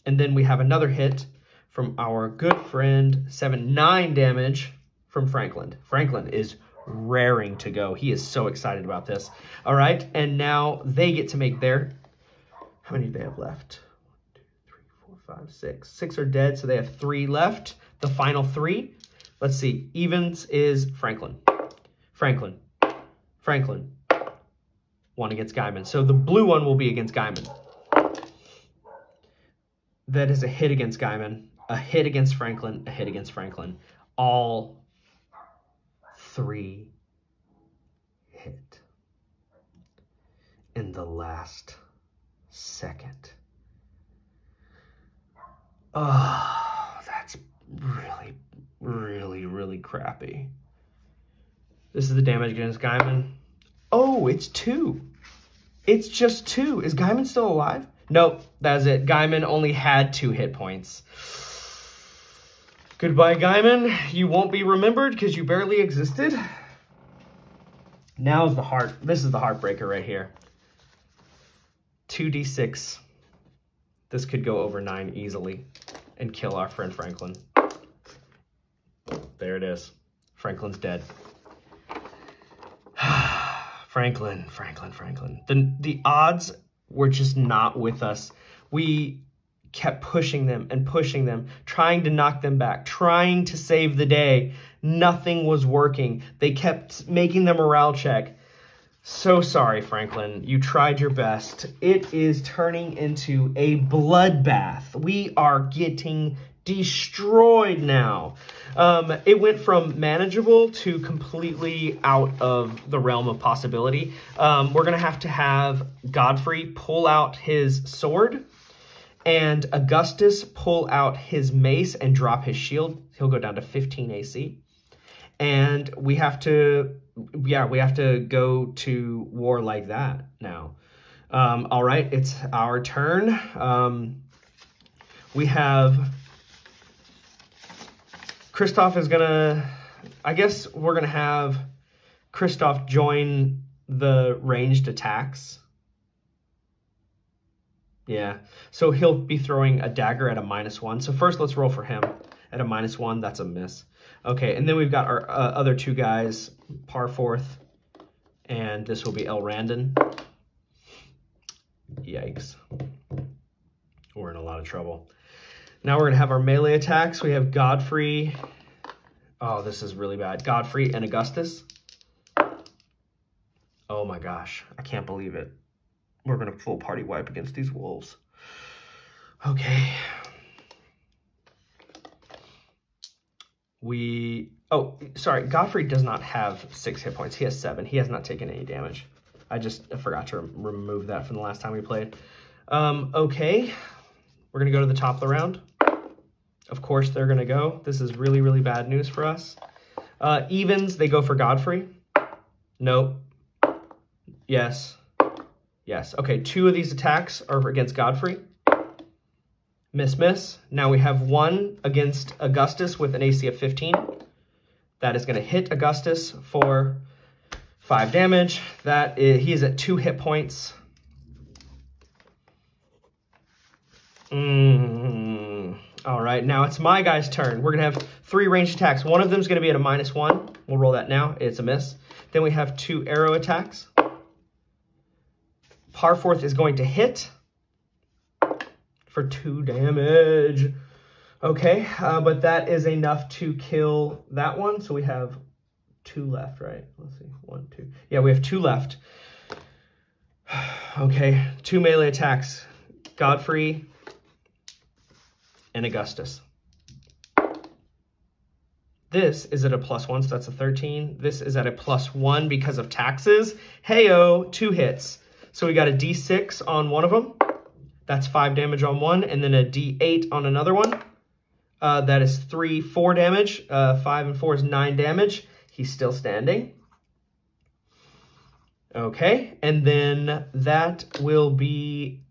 And then we have another hit from our good friend, 7, 9 damage from Franklin. Franklin is raring to go. He is so excited about this. All right, and now they get to make their... How many do they have left? 1, 2, 3, 4, 5, 6. 6 are dead, so they have 3 left. The final 3. Let's see. Evens is Franklin. Franklin. Franklin. 1 against Gaiman. So the blue one will be against Gaiman. That is a hit against Gaiman, a hit against Franklin, a hit against Franklin. All 3 hit in the last second. Oh, that's really, really, really crappy. This is the damage against Gaiman. Oh, it's 2. It's just 2. Is Gaiman still alive? Nope, that's it. Gaiman only had 2 hit points. Goodbye, Gaiman. You won't be remembered because you barely existed. Now's the this is the heartbreaker right here. 2d6. This could go over 9 easily and kill our friend Franklin. there it is. Franklin's dead. Franklin. The odds were just not with us. We kept pushing them, trying to knock them back, trying to save the day. Nothing was working. They kept making the morale check. So sorry, Franklin. You tried your best. It is turning into a bloodbath. We are getting destroyed now. It went from manageable to completely out of the realm of possibility. We're going to have Godfrey pull out his sword and Augustus pull out his mace and drop his shield. He'll go down to 15 AC. And we have to go to war like that now. All right, it's our turn. We have Kristoff is gonna, I guess we're gonna have Kristoff join the ranged attacks. Yeah, so he'll be throwing a dagger at a -1. So first let's roll for him at a -1. That's a miss. Okay, and then we've got our other two guys, Parforth, and this will be Elrandon. Yikes. We're in a lot of trouble. Now we're going to have our melee attacks. We have Godfrey. Oh, this is really bad. Godfrey and Augustus. Oh my gosh, I can't believe it. We're going to full party wipe against these wolves. Okay. Oh, sorry, Godfrey does not have 6 hit points. He has 7. He has not taken any damage. I forgot to remove that from the last time we played. Okay, we're going to go to the top of the round. Of course, they're going to go. This is really, really bad news for us. Evens, they go for Godfrey. Nope. Yes. Yes. Okay, 2 of these attacks are against Godfrey. Miss, miss. Now we have 1 against Augustus with an AC of 15. That is going to hit Augustus for 5 damage. He is at 2 hit points. All right, now it's my guy's turn. We're going to have 3 ranged attacks. One of them is going to be at a -1. We'll roll that now. It's a miss. Then we have 2 arrow attacks. Parforth is going to hit for 2 damage. Okay, but that is enough to kill that one. So we have 2 left, right? Let's see, 1, 2. Yeah, we have 2 left. Okay, 2 melee attacks. Godfrey and Augustus. This is at a +1, so that's a 13. This is at a +1 because of taxes. Heyo, 2 hits. So we got a D6 on one of them. That's 5 damage on one, and then a D8 on another one. That is 4 damage. 5 and 4 is 9 damage. He's still standing. Okay, and then that will be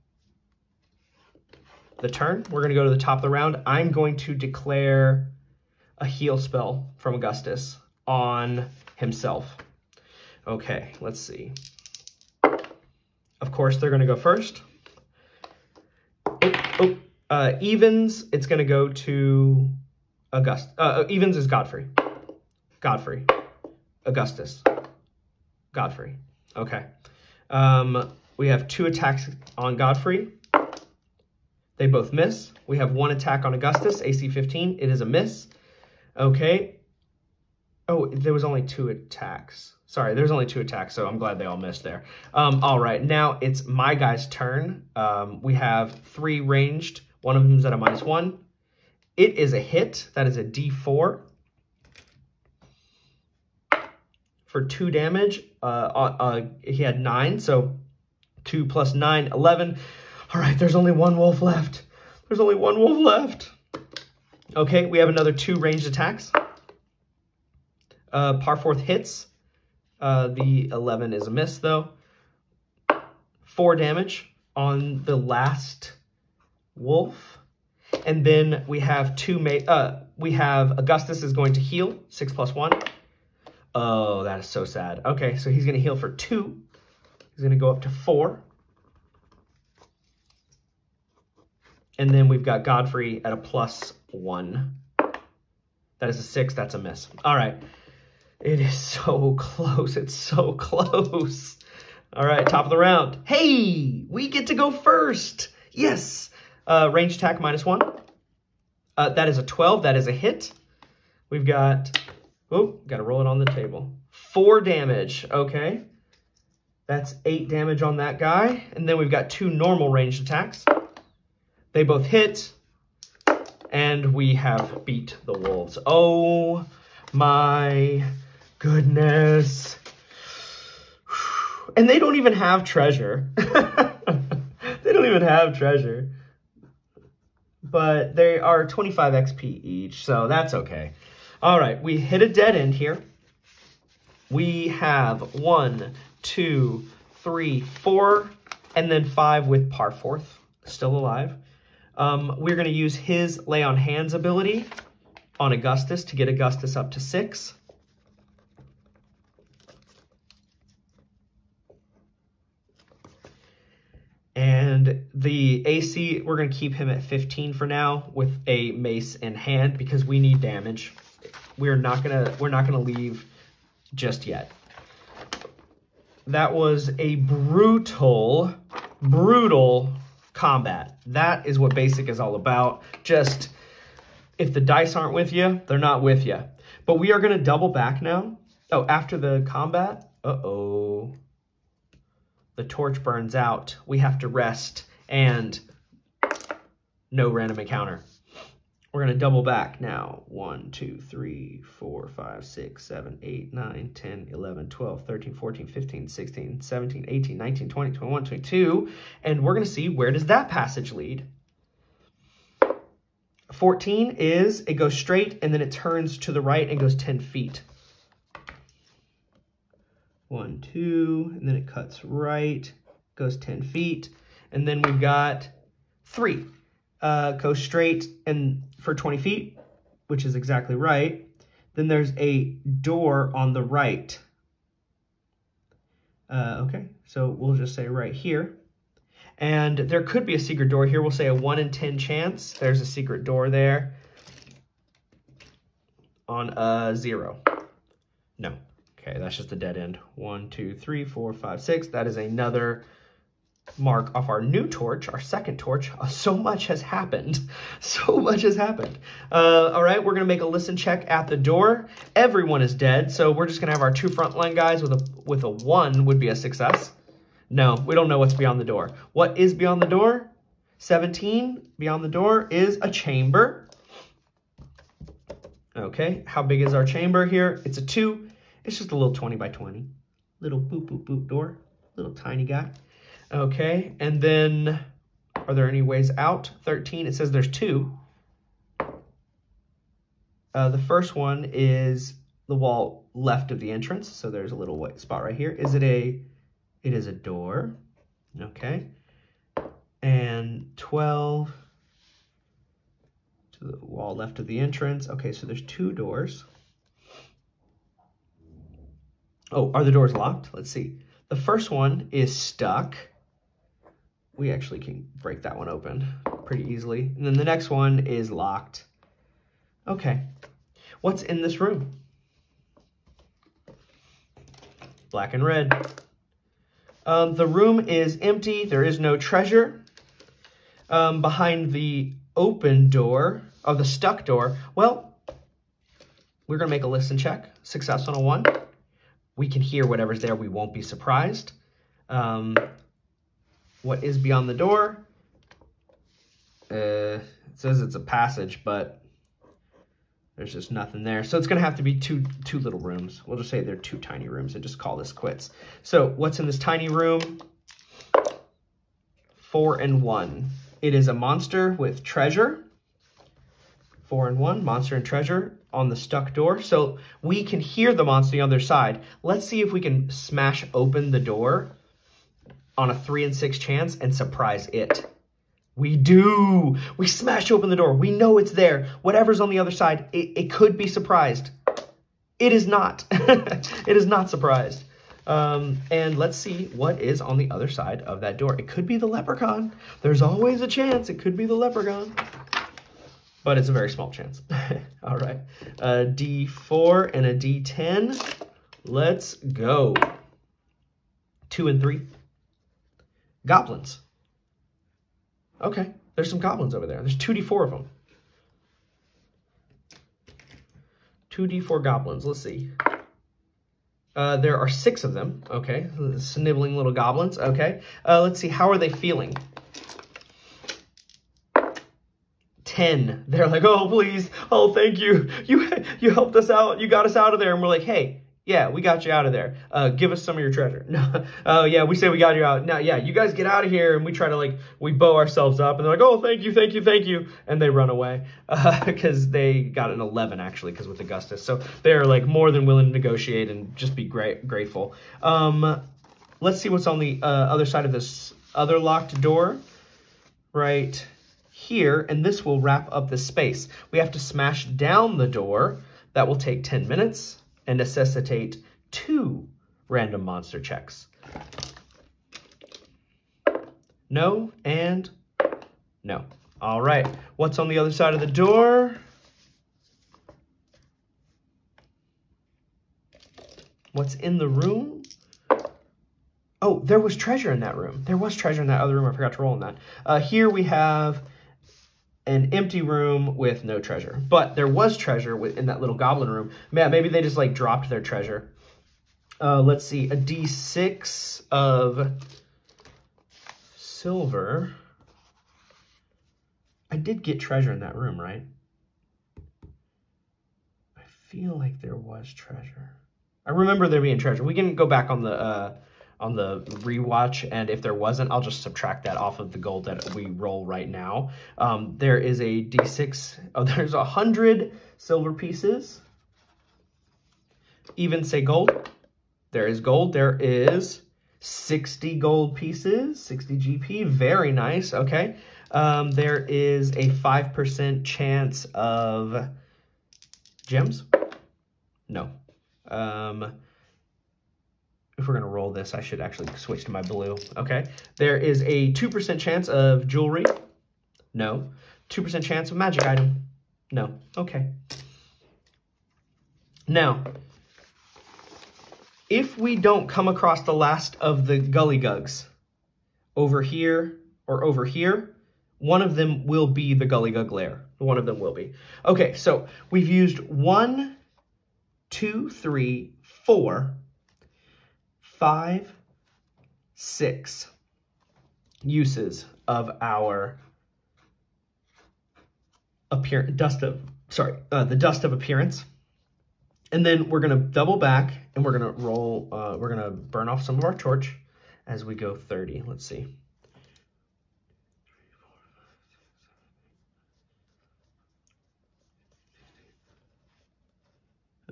the turn. We're going to go to the top of the round. I'm going to declare a heal spell from Augustus on himself. Okay, let's see. Of course, they're going to go first. Evens, it's going to go to Augustus. Evens is Godfrey. Godfrey. Augustus. Godfrey. Okay. We have 2 attacks on Godfrey. They both miss. We have 1 attack on Augustus, AC 15. It is a miss. Okay. Oh, there was only 2 attacks. Sorry, there's only 2 attacks, so I'm glad they all missed there. All right, now it's my guy's turn. We have 3 ranged. One of them is at a -1. It is a hit. That is a D4 for 2 damage. He had 9, so 2 + 9, 11. All right, there's only 1 wolf left. There's only 1 wolf left. Okay, we have another 2 ranged attacks. Parforth hits. The 11 is a miss, though. 4 damage on the last wolf. And then we have we have Augustus is going to heal, 6 + 1. Oh, that is so sad. Okay, so he's going to heal for 2. He's going to go up to 4. And then we've got Godfrey at a +1. That is a 6. That's a miss. All right. It is so close. It's so close. All right, top of the round. Hey, we get to go first. Yes. Range attack -1. That is a 12. That is a hit. We've got, oh, got to roll it on the table. 4 damage. Okay. That's 8 damage on that guy. And then we've got 2 normal ranged attacks. They both hit. And we have beat the wolves. Oh my goodness. And they don't even have treasure. They don't even have treasure. But they are 25 XP each, so that's okay. All right, we hit a dead end here. We have 1, 2, 3, 4, and then 5 with Parforth still alive. We're going to use his Lay on Hands ability on Augustus to get Augustus up to 6. And the AC, we're going to keep him at 15 for now with a mace in hand because we need damage. We're not gonna leave just yet. That was a brutal combat. That is what Basic is all about. Just, if the dice aren't with you, they're not with you. But we are going to double back now. Oh, after the combat, uh-oh. The torch burns out. We have to rest and no random encounter. We're going to double back now. 1, 2, 3, 4, 5, 6, 7, 8, 9, 10, 11, 12, 13, 14, 15, 16, 17, 18, 19, 20, 21, 22. And we're going to see, where does that passage lead? 14 is, it goes straight and then it turns to the right and goes 10 feet. 1, 2, and then it cuts right, goes 10 feet. And then we've got 3. Goes straight and for 20 feet, which is exactly right. Then there's a door on the right. Okay, so we'll just say right here. And there could be a secret door here. We'll say a 1 in 10 chance. There's a secret door there. On a 0. No. Okay, that's just a dead end. 1, 2, 3, 4, 5, 6. That is another mark off our new torch, our second torch. So much has happened. So much has happened. All right, we're going to make a listen check at the door. Everyone is dead, so we're just going to have our 2 frontline guys with a 1 would be a success. No, we don't know what's beyond the door. What is beyond the door? 17. Beyond the door is a chamber. Okay, how big is our chamber here? It's a 2. It's just a little 20 by 20. Little boop, boop, boop door. Little tiny guy. Okay, and then are there any ways out? 13, it says there's 2. The first one is the wall left of the entrance. So there's a little white spot right here. It is a door. Okay. And 12 to the wall left of the entrance. Okay, so there's 2 doors. Oh, are the doors locked? Let's see. The first one is stuck. We actually can break that one open pretty easily. And then the next one is locked. Okay. What's in this room? Black and red. The room is empty. There is no treasure. Behind the open door, or the stuck door, well, we're going to make a listen check. Success on a 1. We can hear whatever's there. We won't be surprised. What is beyond the door? It says it's a passage, but there's just nothing there. So it's going to have to be two little rooms. We'll just say they're 2 tiny rooms and just call this quits. So what's in this tiny room? 4 and 1. It is a monster with treasure. 4 and 1, monster and treasure on the stuck door. So we can hear the monster on the other side. Let's see if we can smash open the door on a 3 and 6 chance and surprise it. We do. We smash open the door. We know it's there. Whatever's on the other side, it could be surprised. It is not. It is not surprised. And let's see what is on the other side of that door. It could be the leprechaun. There's always a chance it could be the leprechaun. but it's a very small chance. All right, a D4 and a D10. Let's go. 2 and 3. Goblins. Okay, there's some goblins over there. There's 2D4 of them. 2D4 goblins. Let's see. There are 6 of them. Okay, sniveling little goblins. Okay, let's see. How are they feeling? 10. They're like, oh, please. Oh, thank you. You helped us out. You got us out of there. And we're like, hey, yeah, we got you out of there. Give us some of your treasure. No, oh, yeah, we say we got you out. Now, yeah, you guys get out of here. And we try to, like, we bow ourselves up. And they're like, oh, thank you, thank you, thank you. And they run away because they got an 11, actually, because with Augustus. So they're, like, more than willing to negotiate and just be grateful. Let's see what's on the other side of this other locked door. Right here. And this will wrap up the space. We have to smash down the door. That will take 10 minutes. And necessitate 2 random monster checks. No and no. All right. What's on the other side of the door? What's in the room? Oh, there was treasure in that room. There was treasure in that other room. I forgot to roll on that. Here we have an empty room with no treasure. But there was treasure in that little goblin room. Man, maybe they just like dropped their treasure. Let's see, a D6 of silver. I did get treasure in that room, right? I feel like there was treasure. I remember there being treasure. We can go back on the rewatch, and if there wasn't, I'll just subtract that off of the gold that we roll right now. There is a D6. Oh, there's 100 silver pieces. Even say gold. There is gold. There is 60 gold pieces, 60 GP. Very nice. Okay. There is a 5% chance of gems. No. If we're going to roll this, I should actually switch to my blue. Okay. There is a 2% chance of jewelry. No. 2% chance of magic item. No. Okay. Now, if we don't come across the last of the gullygugs over here or over here, one of them will be the gullygug lair. One of them will be. Okay, so we've used 1, 2, 3, 4, 5, 6 uses of our the dust of appearance. And then we're going to double back and we're going to roll, we're going to burn off some of our torch as we go 30. Let's see.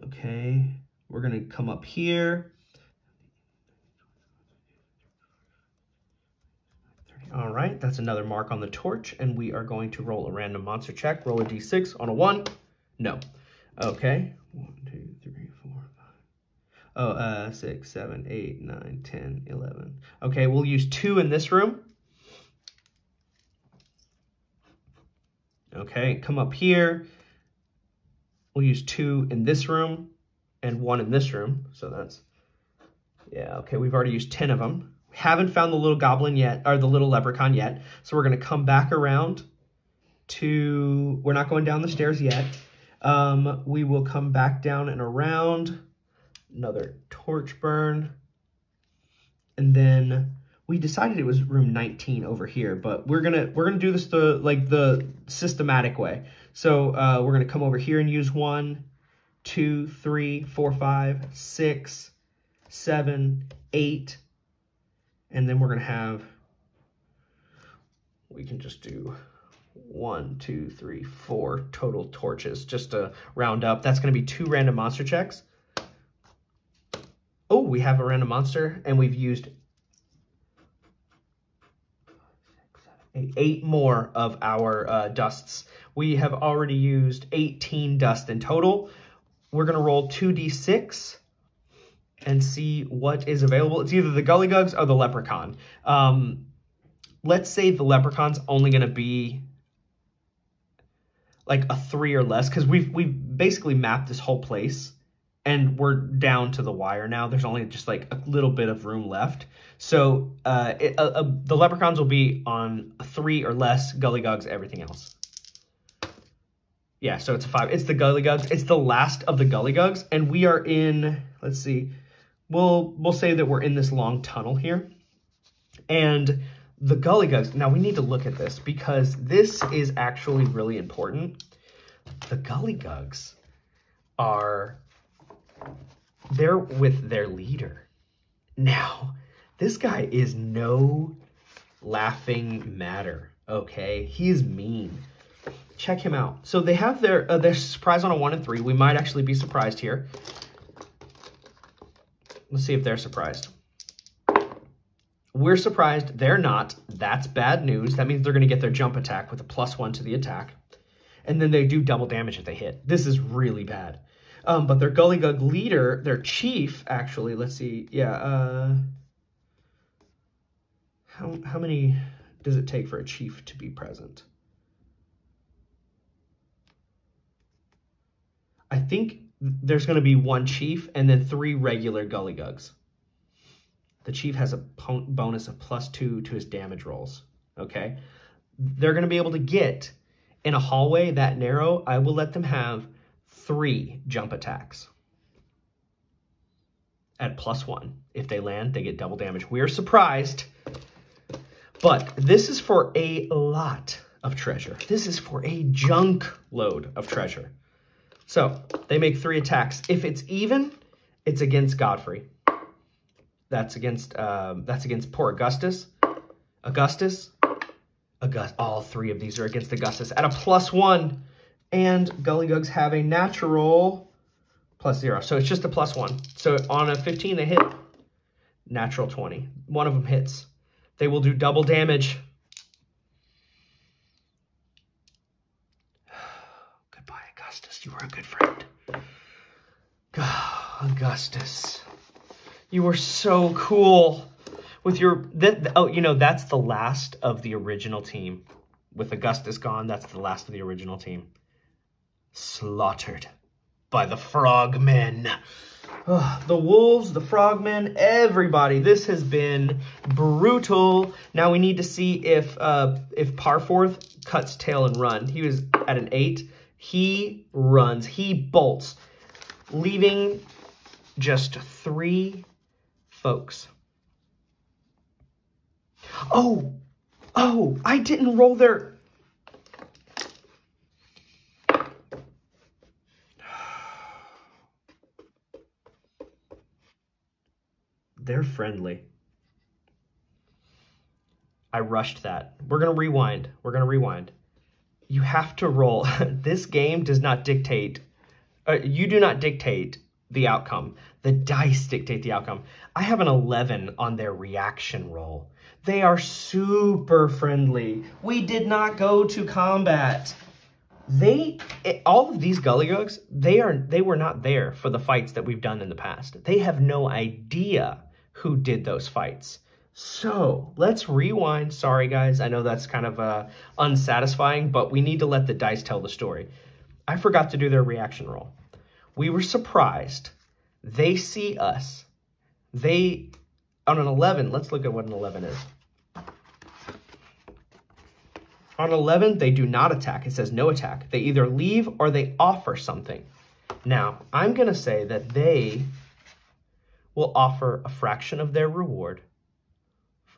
Okay, we're going to come up here. All right, that's another mark on the torch, and we are going to roll a random monster check. Roll a D6 on a 1. No. Okay. 1, 2, 3, 4, 5. Oh, 6, 7, 8, 9, 10, 11. Okay, we'll use 2 in this room. Okay, come up here. We'll use 2 in this room and 1 in this room. So that's, yeah, okay, we've already used 10 of them. We haven't found the little goblin yet, or the little leprechaun yet. So we're going to come back around to, we're not going down the stairs yet. We will come back down and around. Another torch burn. And then we decided it was room 19 over here, but we're gonna do this the systematic way. So we're gonna come over here and use 1, 2, 3, 4, 5, 6, 7, 8, and then we're gonna have. We can just do 1, 2, 3, 4 total torches just to round up. That's gonna be 2 random monster checks. Oh, we have a random monster, and we've used 8 more of our dusts. We have already used 18 dust in total. We're going to roll 2d6 and see what is available. It's either the gullygugs or the leprechaun. Let's say the leprechaun's only going to be like a 3 or less, because we've basically mapped this whole place and we're down to the wire now. There's only just like a little bit of room left. So the leprechauns will be on a 3 or less, gullygugs, everything else. Yeah, so it's a 5. It's the gullygugs. It's the last of the gullygugs, and we are in, let's see, we'll say that we're in this long tunnel here. And the gullygugs, now we need to look at this because this is actually really important. The gullygugs they're with their leader. Now, this guy is no laughing matter, okay? He is mean. Check him out. So they have their surprise on a 1 and 3. We might actually be surprised here. Let's see if they're surprised. We're surprised. They're not. That's bad news. That means they're going to get their jump attack with a +1 to the attack. And then they do double damage if they hit. This is really bad. But their gullygug leader, their chief, actually, let's see. Yeah. How many does it take for a chief to be present? I think there's going to be 1 chief and then 3 regular gullygugs. The chief has a bonus of +2 to his damage rolls, okay? They're going to be able to get, in a hallway that narrow, I will let them have 3 jump attacks at +1. If they land, they get double damage. We are surprised, but this is for a lot of treasure. This is for a junk load of treasure. So they make 3 attacks. If it's even, it's against Godfrey. That's against poor Augustus. All 3 of these are against Augustus at a +1. And gullygugs have a natural +0. So it's just a +1. So on a 15, they hit. Natural 20. One of them hits. They will do double damage. Goodbye, Augustus. You were a good friend. Augustus. You were so cool with your... oh, you know, that's the last of the original team. With Augustus gone, that's the last of the original team. Slaughtered by the frogmen. The wolves, the frogmen, everybody. This has been brutal. Now we need to see if Parforth cuts tail and run. He was at an 8. He runs. He bolts, leaving just 3 folks. Oh, I didn't roll their... They're friendly. I rushed that. We're going to rewind. You have to roll. This game does not dictate. You do not dictate the outcome. The dice dictate the outcome. I have an 11 on their reaction roll. They are super friendly. We did not go to combat. All of these gullygugs, they were not there for the fights that we've done in the past. They have no idea who did those fights. So let's rewind. Sorry, guys. I know that's kind of unsatisfying, but we need to let the dice tell the story. I forgot to do their reaction roll. We were surprised. They see us. On an 11, let's look at what an 11 is. On 11, they do not attack. It says no attack. They either leave or they offer something. Now, I'm going to say that they will offer a fraction of their reward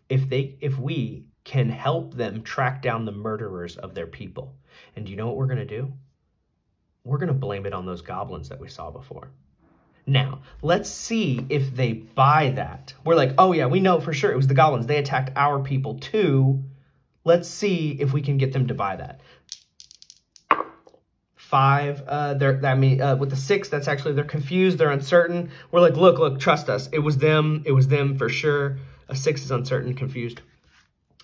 if we can help them track down the murderers of their people. And do you know what we're going to do? We're going to blame it on those goblins that we saw before. Now, let's see if they buy that. We're like, oh yeah, we know for sure it was the goblins. They attacked our people too. Let's see if we can get them to buy that. 5, with the 6, that's actually, they're confused, they're uncertain. We're like, look, trust us. It was them for sure. A 6 is uncertain, confused.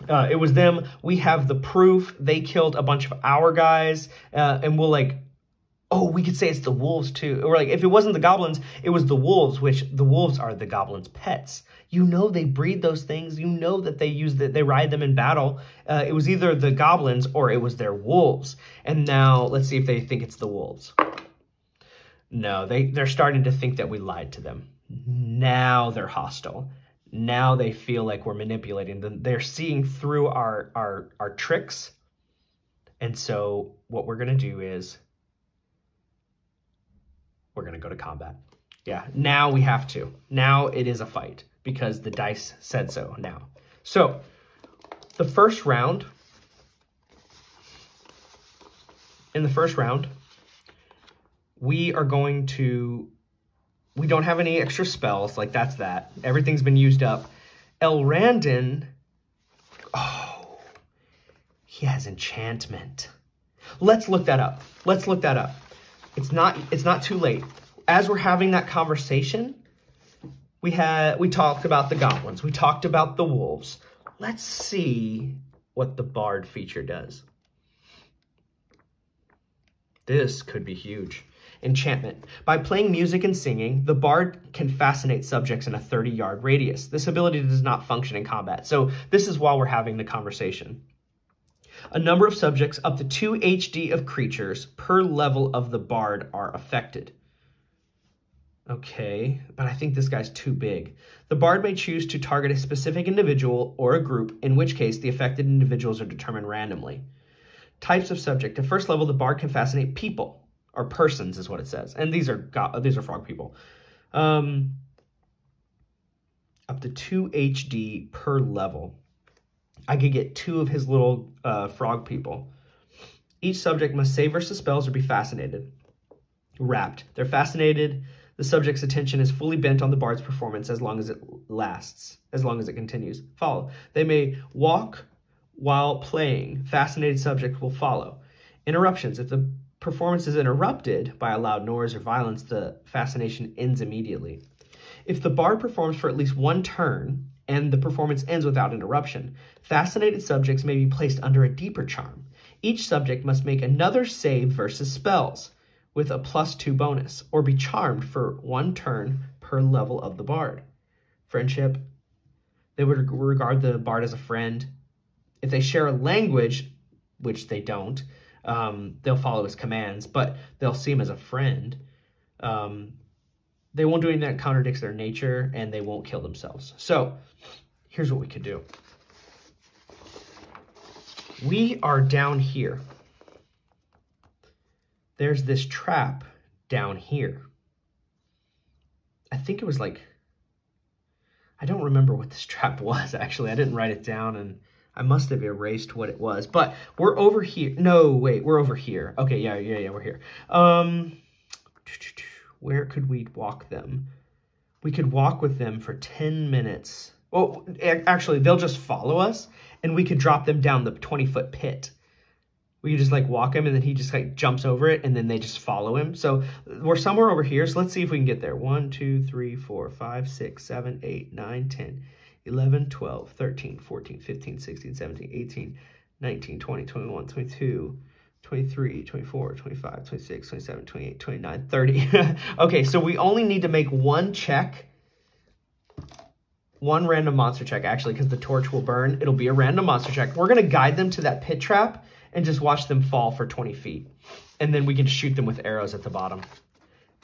It was them. We have the proof. They killed a bunch of our guys, and we'll like, Oh, we could say it's the wolves too. Or like if it wasn't the goblins, it was the wolves, which the wolves are the goblins' pets. You know they breed those things. You know that they ride them in battle. It was either the goblins or it was their wolves. And now let's see if they think it's the wolves. No, they're starting to think that we lied to them. Now they're hostile. Now they feel like we're manipulating them. They're seeing through our tricks. And so what we're going to do is we're going to go to combat. Yeah, now we have to. Now it is a fight because the dice said so now. So the first round, in the first round, we are going to, we don't have any extra spells, like that's that. Everything's been used up. Elrandon, oh, he has enchantment. Let's look that up. Let's look that up. It's not too late. As we're having that conversation, we talked about the goblins. We talked about the wolves. Let's see what the bard feature does. This could be huge. Enchantment. By playing music and singing, the bard can fascinate subjects in a 30-yard radius. This ability does not function in combat. So this is while we're having the conversation. A number of subjects up to 2 HD of creatures per level of the bard are affected. Okay, but I think this guy's too big. The bard may choose to target a specific individual or a group, in which case the affected individuals are determined randomly. Types of subject. At first level, the bard can fascinate people, or persons is what it says. And these are frog people. Up to 2 HD per level. I could get 2 of his little frog people. Each subject must save versus spells or be fascinated. Wrapped. They're fascinated. The subject's attention is fully bent on the bard's performance as long as it lasts, as long as it continues. Follow. They may walk while playing. Fascinated subject will follow. Interruptions. If the performance is interrupted by a loud noise or violence, the fascination ends immediately. If the bard performs for at least 1 turn, and the performance ends without interruption, fascinated subjects may be placed under a deeper charm. Each subject must make another save versus spells with a +2 bonus, or be charmed for 1 turn per level of the bard. Friendship. They would regard the bard as a friend. If they share a language, which they don't, they'll follow his commands, but they'll see him as a friend. They won't do anything that contradicts their nature, and they won't kill themselves. So here's what we could do. We are down here. There's this trap down here. I think it was like, I don't remember what this trap was, actually. I didn't write it down, and I must have erased what it was. But we're over here. No, wait, we're over here. Okay, yeah, we're here. Where could we walk them? We could walk with them for 10 minutes. Well, actually, they'll just follow us, and we could drop them down the 20-foot pit. We could just like walk him, and then he just like jumps over it, and then they just follow him. So we're somewhere over here. So let's see if we can get there. 1, 2, 3, 4, 5, 6, 7, 8, 9, 10, 11, 12, 13, 14, 15, 16, 17, 18, 19, 20, 21, 22, 23, 24, 25, 26, 27, 28, 29, 30. Okay, so we only need to make 1 check. 1 random monster check, actually, because the torch will burn. It'll be a random monster check. We're going to guide them to that pit trap and just watch them fall for 20 feet. And then we can shoot them with arrows at the bottom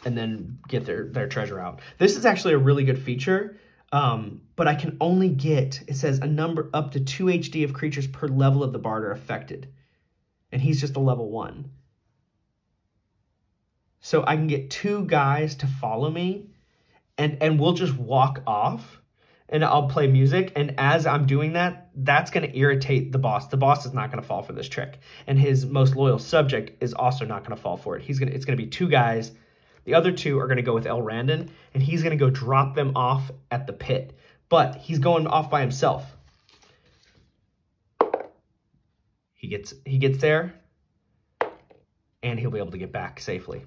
and then get their treasure out. This is actually a really good feature, but I can only get, it says, a number up to 2 HD of creatures per level of the bard are affected. And he's just a level 1. So I can get 2 guys to follow me, and we'll just walk off. And I'll play music, and as I'm doing that, that's going to irritate the boss. The boss is not going to fall for this trick, and his most loyal subject is also not going to fall for it. It's going to be 2 guys. The other 2 are going to go with Elrandon, and he's going to go drop them off at the pit. But he's going off by himself. He gets there, and he'll be able to get back safely.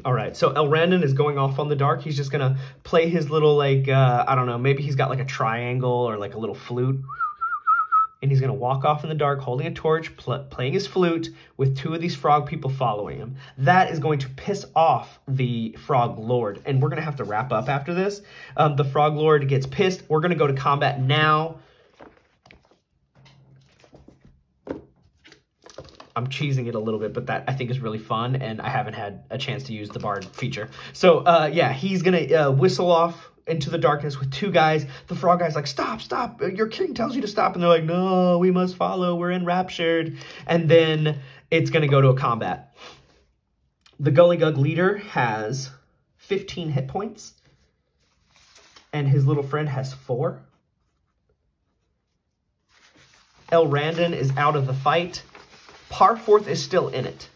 All right, so Elrandon is going off on the dark. He's just going to play his little, like, I don't know, maybe he's got like a triangle or like a little flute. and he's going to walk off in the dark holding a torch, playing his flute with 2 of these frog people following him. That is going to piss off the frog lord, and we're going to have to wrap up after this. The frog lord gets pissed. We're going to go to combat now. I'm cheesing it a little bit, but that I think is really fun, and I haven't had a chance to use the bard feature. So yeah, he's going to whistle off into the darkness with 2 guys. The frog guy's like, stop, stop. Your king tells you to stop. And they're like, no, we must follow. We're enraptured. And then it's going to go to a combat. The Gullygug leader has 15 hit points. And his little friend has 4. Elrandon is out of the fight. Parforth is still in it.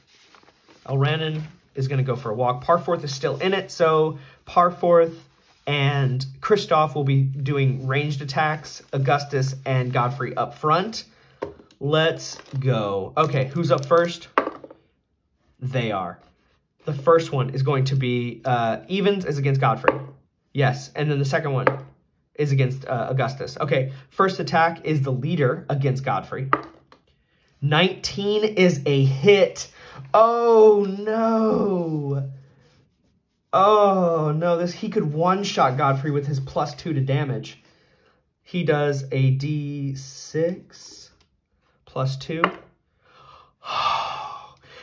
Elrandon is going to go for a walk. Parforth is still in it. So Parforth and Kristoff will be doing ranged attacks, Augustus and Godfrey up front. Let's go. Okay, who's up first? They are. The first one is going to be, Evens is against Godfrey. Yes, and then the second one is against Augustus. Okay, first attack is the leader against Godfrey. 19 is a hit. Oh, no. Oh, no, he could one-shot Godfrey with his +2 to damage. He does a D6 +2.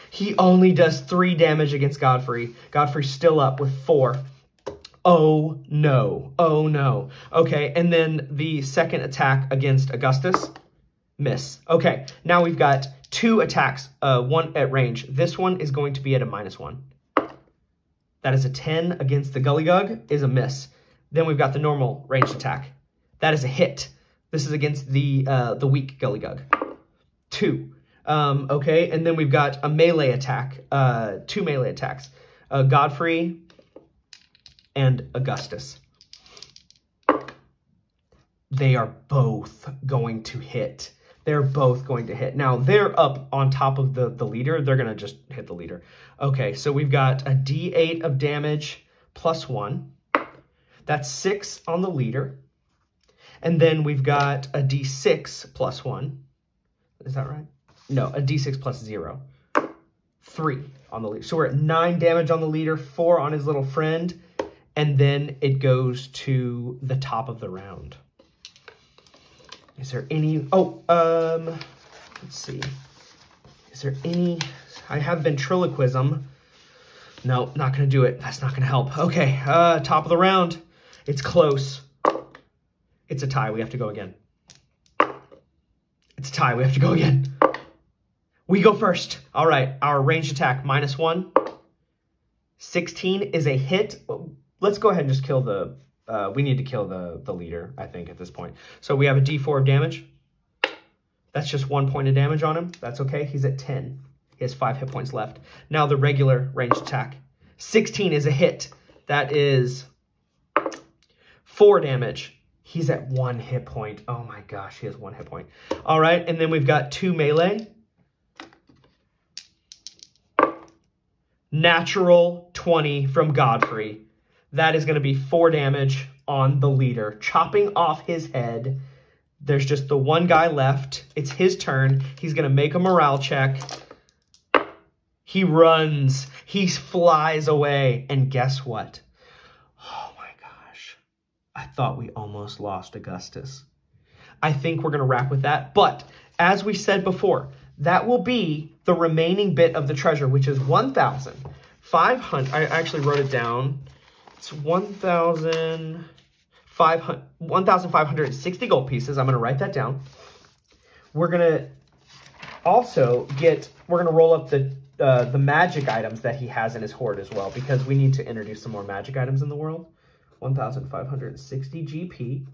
He only does 3 damage against Godfrey. Godfrey's still up with 4. Oh, no. Oh, no. Okay, and then the second attack against Augustus. Miss. Okay, now we've got 2 attacks, 1 at range. This one is going to be at a -1. That is a 10 against the Gullygug, is a miss. Then we've got the normal ranged attack. That is a hit. This is against the weak Gullygug. 2. Okay, and then we've got a melee attack, 2 melee attacks. Godfrey and Augustus. They are both going to hit. They're both going to hit. Now, they're up on top of the leader. They're going to just hit the leader. Okay, so we've got a D8 of damage +1. That's 6 on the leader. And then we've got a D6 +1. Is that right? No, a D6 +0. 3 on the leader. So we're at 9 damage on the leader, 4 on his little friend. And then it goes to the top of the round. Is there any... Oh, let's see. Is there any... I have ventriloquism. No, not going to do it. That's not going to help. Okay, top of the round. It's close. It's a tie. We have to go again. It's a tie. We have to go again. We go first. All right, our ranged attack, -1. 16 is a hit. Let's go ahead and just kill the... we need to kill the leader, I think, at this point. So we have a D4 of damage. That's just 1 point of damage on him. That's okay. He's at 10. He has 5 hit points left. Now the regular ranged attack. 16 is a hit. That is 4 damage. He's at 1 hit point. Oh my gosh, he has 1 hit point. All right, and then we've got 2 melee. Natural 20 from Godfrey. That is going to be 4 damage on the leader, chopping off his head. There's just the 1 guy left. It's his turn. He's going to make a morale check. He runs. He flies away. And guess what? Oh my gosh. I thought we almost lost Augustus. I think we're going to wrap with that. But as we said before, that will be the remaining bit of the treasure, which is 1,500. I actually wrote it down. It's 1,560 gold pieces. I'm going to write that down. We're going to also we're going to roll up the magic items that he has in his hoard as well, because we need to introduce some more magic items in the world. 1,560 GP.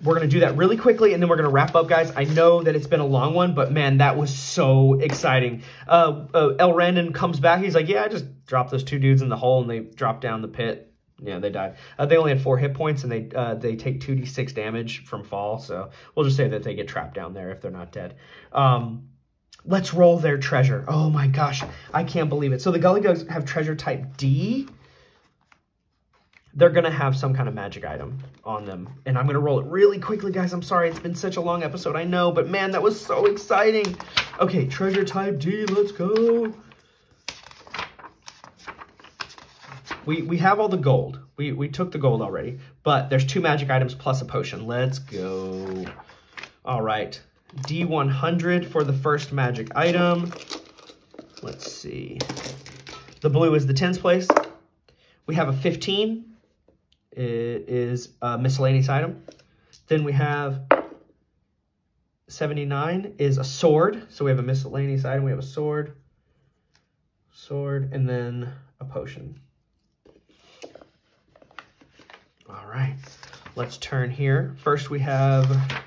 We're going to do that really quickly, and then we're going to wrap up, guys. I know that it's been a long one, but man, that was so exciting. Elrandon comes back. He's like, yeah, I just dropped those 2 dudes in the hole, and they dropped down the pit. Yeah, they died. They only had 4 hit points, and they take 2d6 damage from fall, so we'll just say that they get trapped down there if they're not dead. Let's roll their treasure. Oh my gosh, I can't believe it. So the Gullygugs have treasure type D. they're going to have some kind of magic item on them. And I'm going to roll it really quickly, guys. I'm sorry. It's been such a long episode. I know. But, man, that was so exciting. Okay, treasure type D. Let's go. We have all the gold. We took the gold already. But there's 2 magic items plus a potion. Let's go. All right. D100 for the first magic item. Let's see. The blue is the tens place. We have a 15. It is a miscellaneous item. Then we have 79 is a sword. So we have a miscellaneous item. We have a sword, and then a potion. All right. Let's turn here. First we have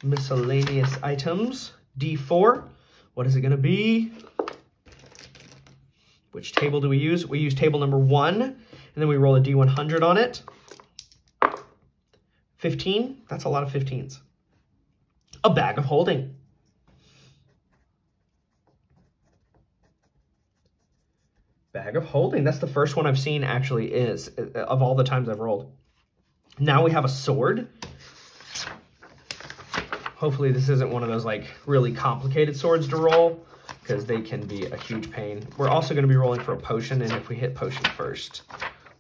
miscellaneous items. D4. What is it going to be? Which table do we use? We use table number 1, and then we roll a D100 on it. 15. That's a lot of 15s. A bag of holding. Bag of holding. That's the first one I've seen actually is of all the times I've rolled. Now we have a sword. Hopefully this isn't one of those like really complicated swords to roll, because they can be a huge pain. We're also going to be rolling for a potion, and if we hit potion first,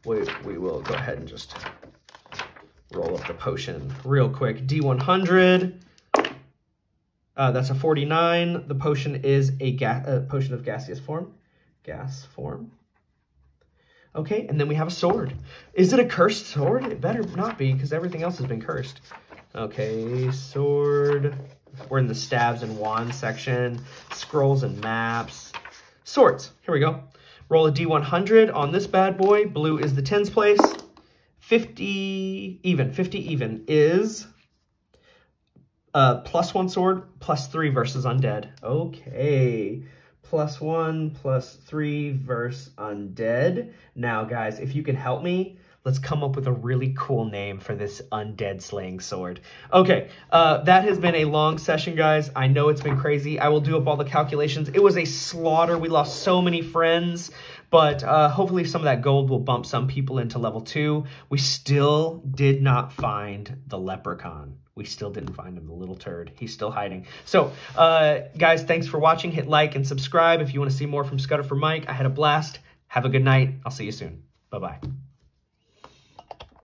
we will go ahead and just roll up the potion real quick. D100. That's a 49. The potion is a potion of gaseous form. Gas form. Okay, and then we have a sword. Is it a cursed sword? It better not be, because everything else has been cursed. Okay, sword. We're in the stabs and wands section. Scrolls and maps. Swords. Here we go. Roll a D100 on this bad boy. Blue is the tens place. 50 even is +1 sword, +3 versus undead. Okay. +1, +3 versus undead. Now, guys, if you can help me, let's come up with a really cool name for this undead slaying sword. Okay, that has been a long session, guys. I know it's been crazy. I will do up all the calculations. It was a slaughter. We lost so many friends, but hopefully some of that gold will bump some people into level 2. We still did not find the leprechaun. We still didn't find him, the little turd. He's still hiding. So, guys, thanks for watching. Hit like and subscribe if you want to see more from Scudder for Mike. I had a blast. Have a good night. I'll see you soon. Bye-bye.